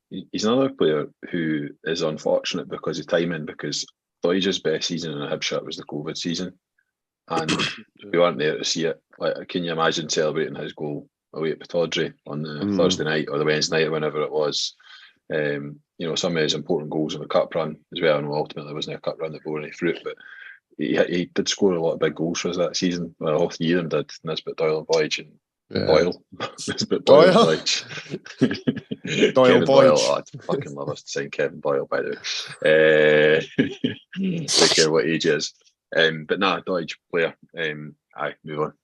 He's another player who is unfortunate because of timing, because Doidge's best season in a Hibs shirt was the COVID season, and we weren't there to see it. Like, can you imagine celebrating his goal away at Pittodrie on the Thursday night or the Wednesday night or whenever it was? Some of his important goals in the cup run as well. And ultimately, it wasn't a cup run that bore any fruit, but he did score a lot of big goals for us that season. Well, all 3 of them did, Nisbet, Doyle and Boydge. And Boyle. It's a bit Doyle? Doidge. Doyle Kevin Boyle. Boydge. Oh, I'd fucking love us to sign Kevin Boyle, by the way. Don't care what age he is. But nah, Doidge player. Aye, move on.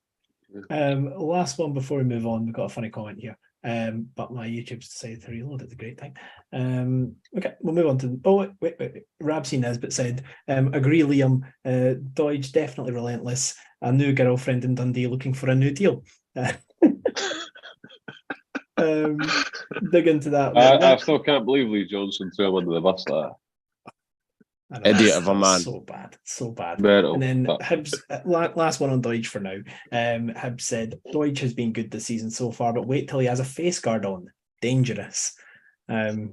Last one before we move on. We've got a funny comment here. But my YouTube's decided to reload at the great time. Okay, we'll move on to. Wait. Rabsy Nesbitt said, agree, Liam. Doidge definitely relentless. A new girlfriend in Dundee looking for a new deal. Dig into that. I still can't believe Lee Johnson threw him under the bus like that. Idiot of a man. So bad. Mental. And then But Hibs, last one on Doidge for now. Hibs said Doidge has been good this season so far, but wait till he has a face guard on. Dangerous. I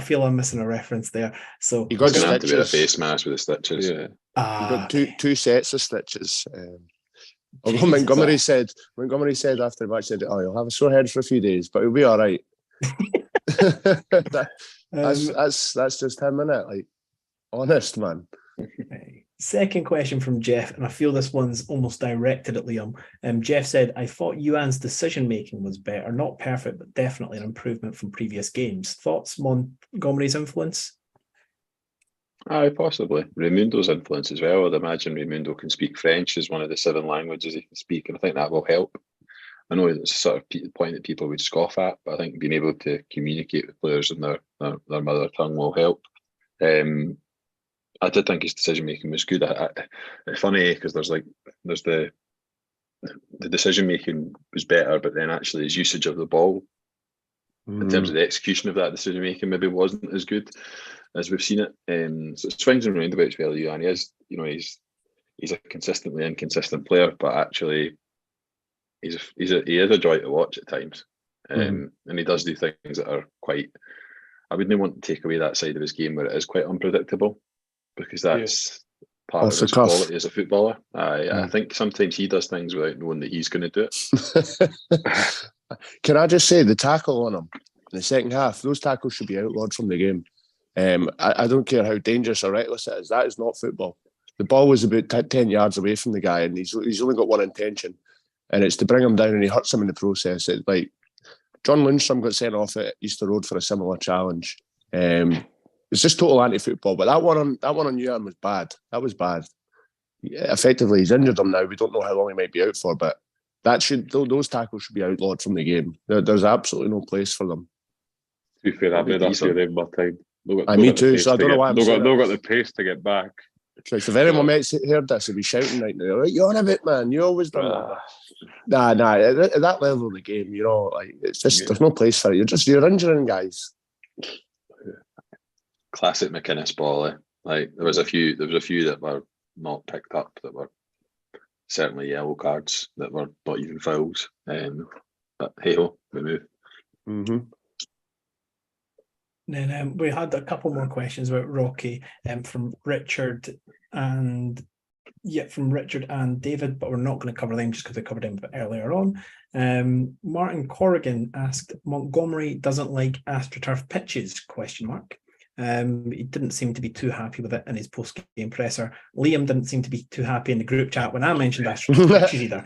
feel I'm missing a reference there. So You got It's going to have to be a stitches. face mask with the stitches. yeah. You got two sets of stitches. Although Jesus. Montgomery said after the match, said, "Oh, you'll have a sore head for a few days, but he'll be all right." That's just him, innit? Like, honest man. Second question from Jeff, and I feel this one's almost directed at Liam. Jeff said, I thought Yuan's decision making was better, not perfect, but definitely an improvement from previous games. Thoughts, Montgomery's influence? Aye, possibly. Raimundo's influence as well. I'd imagine Raimundo can speak French as one of the 7 languages he can speak, and I think that will help. I know it's a sort of point that people would scoff at, but I think being able to communicate with players in their mother tongue will help. I did think his decision making was good. It's funny because there's the decision making was better, but then actually his usage of the ball in terms of the execution of that decision making maybe wasn't as good as we've seen it. So it swings and roundabouts with you, and he is, he's a consistently inconsistent player, but actually he is a joy to watch at times, and he does do things that are quite. I wouldn't want to take away that side of his game where it is quite unpredictable, because that's part of his quality as a footballer. I think sometimes he does things without knowing that he's going to do it. Can I just say, the tackle on him in the second half, those tackles should be outlawed from the game. I don't care how dangerous or reckless it is. That is not football. The ball was about 10 yards away from the guy, and he's only got one intention, and it's to bring him down, and he hurts him in the process. It's like John Lundstrom got sent off at Easter Road for a similar challenge. It's just total anti-football. But that one on Ewan was bad. That was bad. Effectively, he's injured him now. We don't know how long he might be out for, but those tackles should be outlawed from the game. There's absolutely no place for them. To be fair, I've made that few in my time. Me too, so I don't know why I'm saying that. Got the pace to get back. Like, if anyone heard this, he'd be shouting right now, like, "You're on a bit, man. You always done that." Nah. At that level of the game, like, it's just there's no place for it. You're injuring guys. Classic McInnes ball. Like there was a few that were not picked up, that were certainly yellow cards, that were not even fouls. But hey ho, we move. Mm-hmm. Then we had a couple more questions about Rocky from Richard and David, but we're not going to cover them just because we covered them earlier on. Martin Corrigan asked, Montgomery doesn't like AstroTurf pitches, ? He didn't seem to be too happy with it in his post-game presser. Liam didn't seem to be too happy in the group chat when I mentioned AstroTurf pitches either.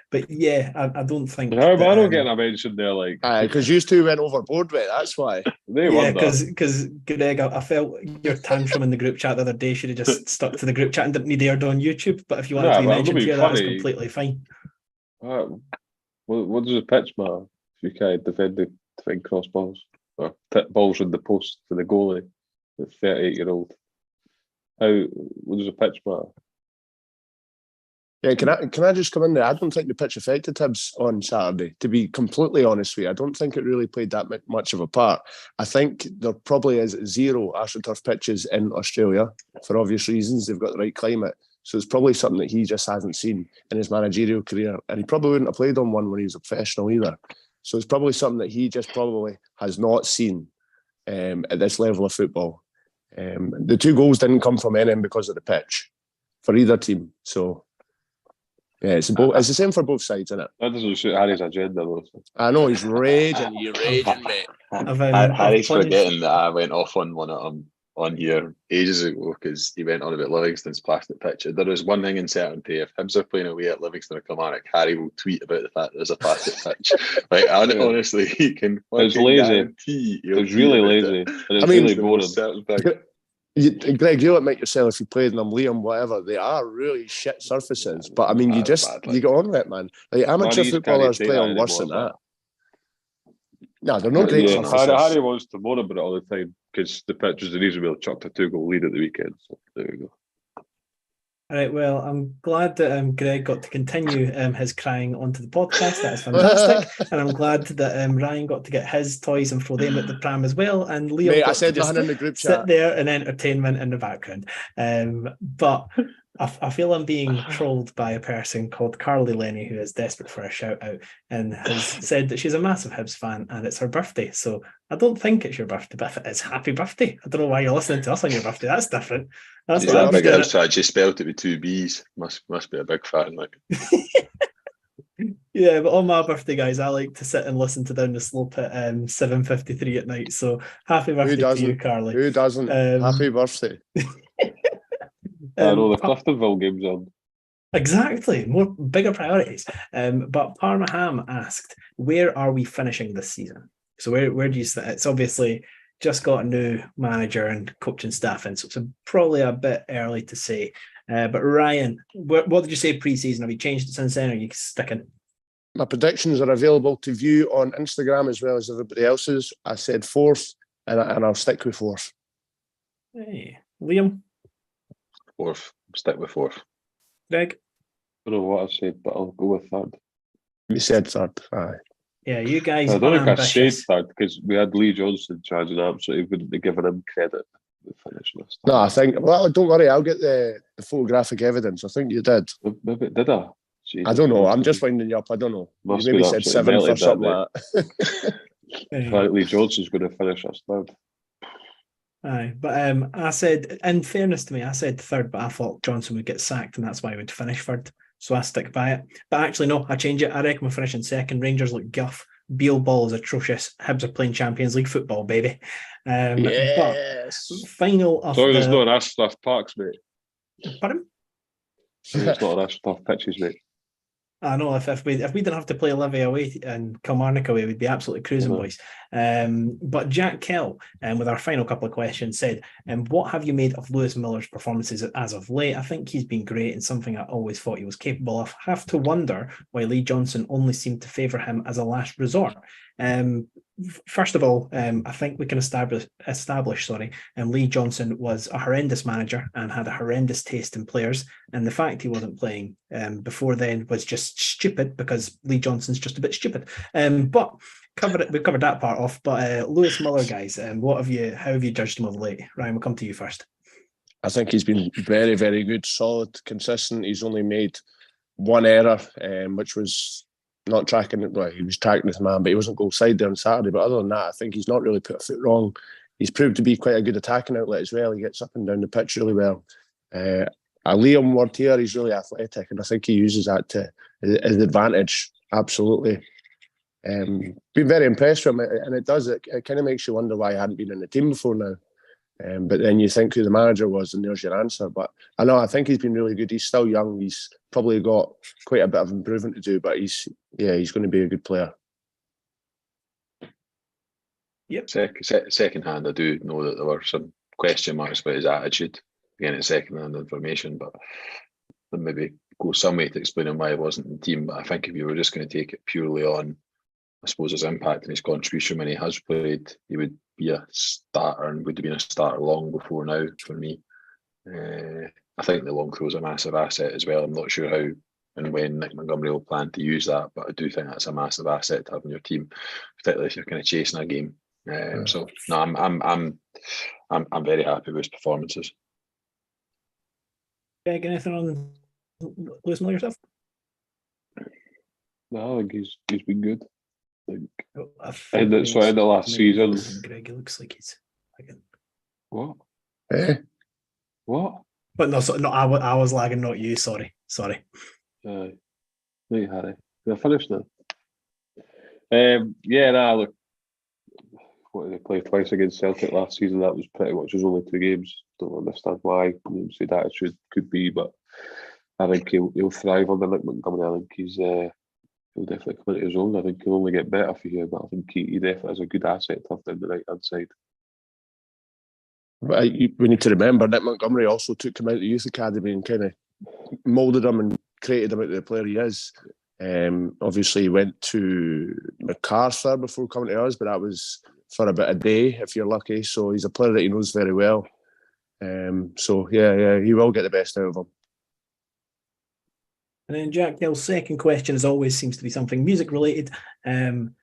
But yeah, I don't think... How am I not getting a mention there? Like, because you two went overboard with it, that's why. Because Greg, I felt your tantrum in the group chat the other day should have just stuck to the group chat and didn't need aired on YouTube. But if you wanted to be mentioned here, that was completely fine. What does a pitch matter if you can't defend crossballs? Or pit balls in the post for the goalie, the 38-year-old. What does a pitch matter? Yeah, can I just come in there? I don't think the pitch affected Hibs on Saturday. To be completely honest with you, I don't think it really played that much of a part. I think there probably is 0 AstroTurf pitches in Australia for obvious reasons. They've got the right climate. So it's probably something that he just hasn't seen in his managerial career. And he probably wouldn't have played on one when he was a professional either. So it's probably something that he just probably has not seen at this level of football. The 2 goals didn't come from NM because of the pitch for either team. So yeah, it's the same for both sides, isn't it? That doesn't suit Harry's agenda, though. I know, he's raging. You're raging, mate. Harry's forgetting that I went off on one of them on here ages ago because he went on about Livingston's plastic pitch. There is one thing in certainty: if Hibs are playing away at Livingston or Kilmarnock, Harry will tweet about the fact there's a plastic pitch. Like, honestly, he can. It's lazy. It's really lazy. And it's really boring. Greg, you admit yourself, if you played in them, Liam, whatever, they are really shit surfaces. But I mean, you get on with it, man. Like, amateur footballers play on worse than that. No, they're not great surfaces. Harry wants to moan about it all the time because the pitch was the reason we chucked a 2-goal lead at the weekend. So there we go. All right, well, I'm glad that Greg got to continue his crying onto the podcast. That is fantastic. And I'm glad that Ryan got to get his toys and throw them at the pram as well. And Liam got to just in the group sit chat there and entertainment in the background. But I feel I'm being trolled by a person called Carly Lenny, who is desperate for a shout out and has said that she's a massive Hibs fan and it's her birthday. So I don't think it's your birthday, but if it is, happy birthday. I don't know why you're listening to us on your birthday. That's different. That's that big Hibs fan. She spelled it with 2 B's. Must be a big fan. Like. Yeah, but on my birthday, guys, I like to sit and listen to Down the Slope at 7:53 at night. So happy birthday to you, Carly. Who doesn't? Happy birthday. I know the Cliftonville game's on. Exactly, bigger priorities. But Parma Ham asked, where are we finishing this season? So where do you sit? It's obviously just got a new manager and coaching staff in, so it's probably a bit early to say. But Ryan, what did you say pre-season? Have you changed it since then, or are you sticking? My predictions are available to view on Instagram as well as everybody else's. I said 4th, and I'll stick with 4th. Hey, Liam? 4th. Stick with 4th. Greg? I don't know what I said, but I'll go with 3rd. You said 3rd. Aye. Yeah, you guys. I don't think I said 3rd because we had Lee Johnson charging absolutely wouldn't have given him credit. No, I think. Well, don't worry. I'll get the photographic evidence. I think you did. Maybe did I? Jesus, I don't know. I'm just winding you up. I don't know. You maybe said 7th or something like that. Lee Johnson's going to finish us 3rd. Aye, but I said, in fairness to me, I said 3rd, but I thought Johnson would get sacked, and that's why he would finish 3rd. So I stick by it. But actually, no, I change it. I reckon we're finishing 2nd. Rangers look guff. Beale ball is atrocious. Hibs are playing Champions League football, baby. Yes. But final of so there's no Ashcroft Parks, mate. Pardon? There's not an Ashcroft pitches, mate. I know if we didn't have to play Olivia away and Kilmarnock away, we'd be absolutely cruising, boys. But Jack Kell, with our final couple of questions, said, what have you made of Lewis Miller's performances as of late? I think he's been great and something I always thought he was capable of. Have to wonder why Lee Johnson only seemed to favour him as a last resort. First of all, I think we can establish, Lee Johnson was a horrendous manager and had a horrendous taste in players, and the fact he wasn't playing before then was just stupid because Lee Johnson's just a bit stupid. But we've covered that part off. But Lewis Miller, guys, how have you judged him of late? Ryan, we'll come to you first. I think he's been very, very good, solid, consistent. He's only made one error, which was not tracking it. Well, he was tracking his man, but he wasn't goal side there on Saturday. But other than that, I think he's not really put a foot wrong. He's proved to be quite a good attacking outlet as well. He gets up and down the pitch really well. Liam word here, he's really athletic, and I think he uses that to his advantage. Absolutely. Been very impressed with him, and it kind of makes you wonder why he hadn't been in the team before now. But then you think who the manager was, and there's your answer. But I think he's been really good. He's still young. He's probably got quite a bit of improvement to do, but he's going to be a good player. Yep. Second hand, I do know that there were some question marks about his attitude. Again, it's second hand information, but there maybe go some way to explaining why he wasn't in the team. But I think if you were just going to take it purely on, I suppose, his impact and his contribution when he has played, he would be a starter and would have been a starter long before now for me. I think the long throw is a massive asset as well. I'm not sure how and when Nick Montgomery will plan to use that, but I do think that's a massive asset to have in your team, particularly if you're kind of chasing a game. So no, I'm very happy with his performances. Greg, anything on Lewis Miller yourself? No, I think he's been good. In the last season. Greg, it looks like he's lagging. What? What? But no, I was lagging, not you. Sorry. No, Harry. We're finished now. Look, what did they play twice against Celtic last season? That was pretty much his only 2 games. Don't understand why. Say that attitude could be, but I think he'll thrive under Nick Montgomery. I think he'll definitely come into his own. I think he'll only get better for you, but I think he definitely has a good asset tucked down the right hand side. But we need to remember Nick Montgomery also took him out of the youth academy and kind of moulded him and created him into the player he is. Obviously, he went to MacArthur before coming to us, but that was for about a day, if you're lucky. So he's a player that he knows very well. So yeah, he will get the best out of him. And then Jack Nill's second question, as always, seems to be something music related. And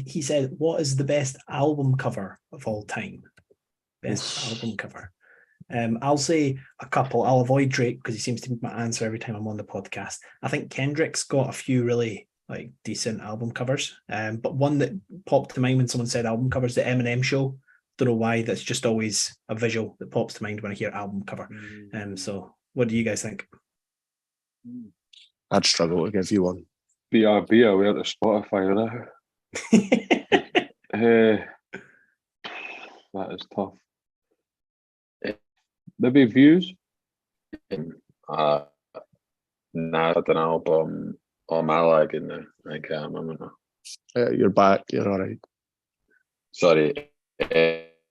he said, what is the best album cover of all time? Best album cover. I'll say a couple. I'll avoid Drake because he seems to be my answer every time I'm on the podcast. I think Kendrick's got a few really decent album covers. But one that popped to mind when someone said album covers, the Eminem Show. Don't know why. That's just always a visual that pops to mind when I hear album cover. So what do you guys think? I'd struggle to give you one. BRB aware to Spotify now. That is tough. Maybe Views? Nah, I had an album on my leg in there. I can't remember now. You're back. You're all right. Sorry.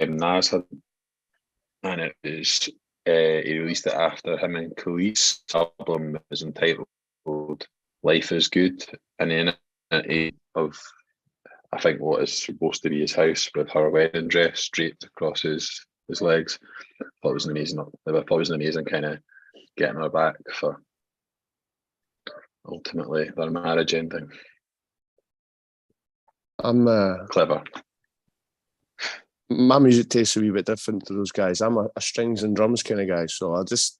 Nas had, and it was he released it after him and Khalees' album is entitled Life is Good, and then of I think what is supposed to be his house with her wedding dress draped across his legs. I thought it was an amazing kind of getting her back for ultimately their marriage ending. I'm Clever. My music tastes a wee bit different to those guys. I'm a strings and drums kind of guy, so I'll just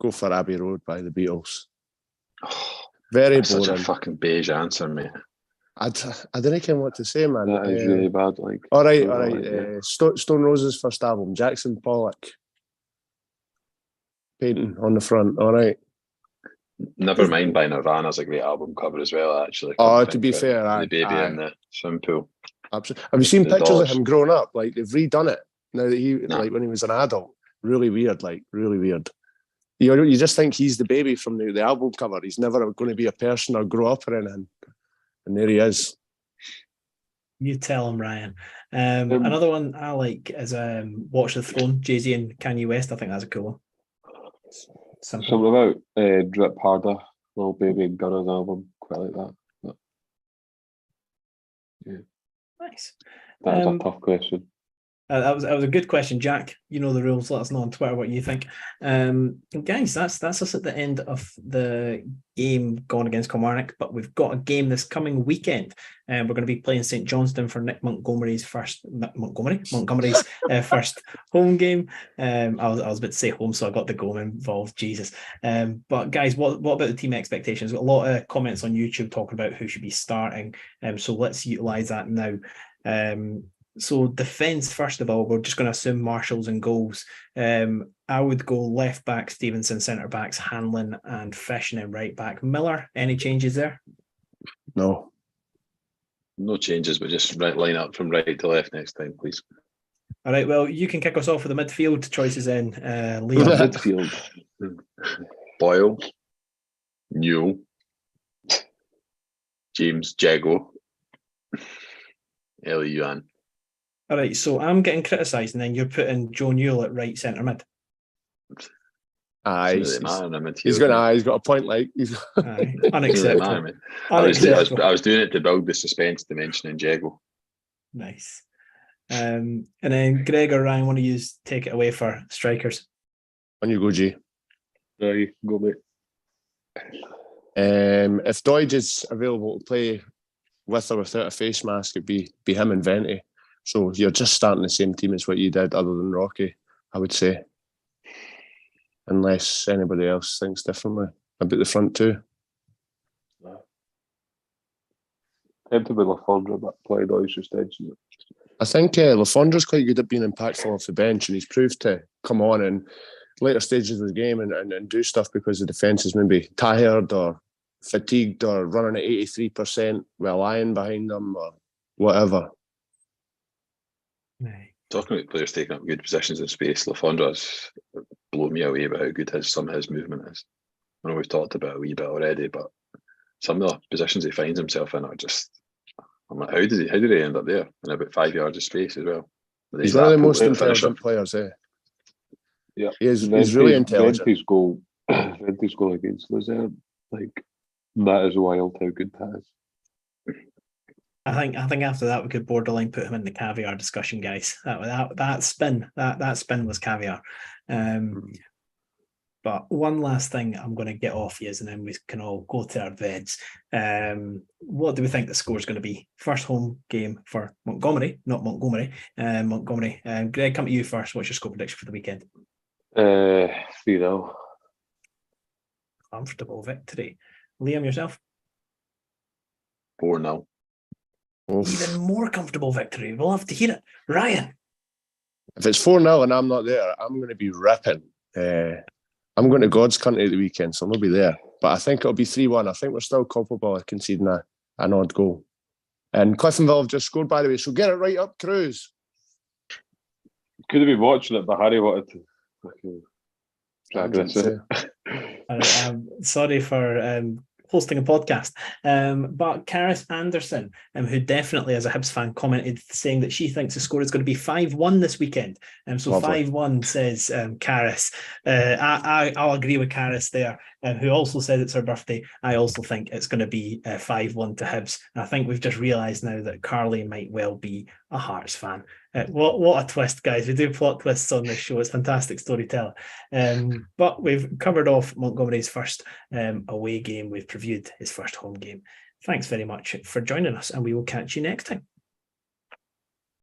go for Abbey Road by the Beatles. Very boring. Such a fucking beige answer, mate. I don't know what to say, man. That is really bad. All right. Stone Roses' first album, Jackson Pollock, painting on the front. All right. Nevermind by Nirvana's a great album cover as well, actually. Oh, to be fair, the baby in the swimming pool. Absolutely. Have you seen The pictures Doors. of him growing up? They've redone it now that he when he was an adult. Really weird. Really weird. You just think he's the baby from the album cover. He's never going to be a person or grow up or anything. And there he is. You tell him, Ryan. Another one I like is Watch the Throne, Jay-Z and Kanye West. I think that's a cool one. Simple. Something about Drip Harder, Lil Baby and Gunna's album. Quite like that. But, yeah. Nice. That was a tough question. That was a good question, Jack. You know the rules. Let us know on Twitter what you think. Guys, that's us at the end of the game going against Kilmarnock, but we've got a game this coming weekend. We're going to be playing St Johnstone for Nick Montgomery's first first home game. I was about to say home, so I got the goal involved. Jesus. But guys, what about the team expectations? We've got a lot of comments on YouTube talking about who should be starting. So let's utilise that now. So defence, first of all, we're just going to assume Marshall's and goals. I would go left back, Stevenson, centre backs, Hanlon and Fish, and then right back. Miller, any changes there? No. No changes, but just line up from right to left next time, please. All right, well, you can kick us off with the midfield choices then. Liam. Midfield. Boyle. Newell. James Jago. Ellie Yuan. All right, so I'm getting criticised, and then you're putting Joe Newell at right centre mid. He's got a point. Unacceptable. I was doing it to build the suspense to mentioning Jago. Nice. And then Greg or Ryan, want to take it away for strikers? On you go, G. There you go, mate. If Doidge is available to play with or without a face mask, it'd be him and Venti. So you're just starting the same team as what you did, other than Rocky, I would say. Unless anybody else thinks differently about the front two. Tempted with Lafondra, but play Doidge instead. I think Lafondra's quite good at being impactful off the bench, and he's proved to come on in later stages of the game and do stuff because the defence is maybe tired or fatigued or running at 83% with a lion behind them or whatever. Right. Talking about players taking up good positions in space, Lafondra's blown me away about how good some of his movement is. I know we've talked about it a wee bit already, but some of the positions he finds himself in are just. I'm like, how did he end up there in about 5 yards of space as well? He's one of the most intelligent players, eh? Yeah, he's really intelligent. Vente's goal against us, like that is wild how good that is. I think after that we could borderline put him in the caviar discussion, guys. That spin was caviar. But one last thing I'm going to get off you, and then we can all go to our beds. What do we think the score is going to be? First home game for Montgomery, not Montgomery. Montgomery. Greg, come to you first. What's your score prediction for the weekend? 3-0. Comfortable victory. Liam, yourself? 4-0. Even more comfortable victory. We'll have to hear it. Ryan? If it's 4-0 and I'm not there, I'm going to be ripping. I'm going to God's country at the weekend, so I'm going to be there. But I think it'll be 3-1. I think we're still culpable of conceding an odd goal. And Cliftonville have just scored, by the way, so get it right up, Cruz. Could have been watching it, but Harry wanted to drag this in. I'm sorry for hosting a podcast, but Karis Anderson, who definitely as a Hibs fan commented saying that she thinks the score is going to be 5-1 this weekend, so lovely. 5-1 says Karis. I'll agree with Karis there, who also said it's her birthday. I also think it's going to be 5-1 to Hibs, and I think we've just realised now that Carly might well be a Hearts fan. What a twist, guys. We do plot twists on this show. It's fantastic storytelling. But we've covered off Montgomery's first away game. We've previewed his first home game. Thanks very much for joining us, and we will catch you next time.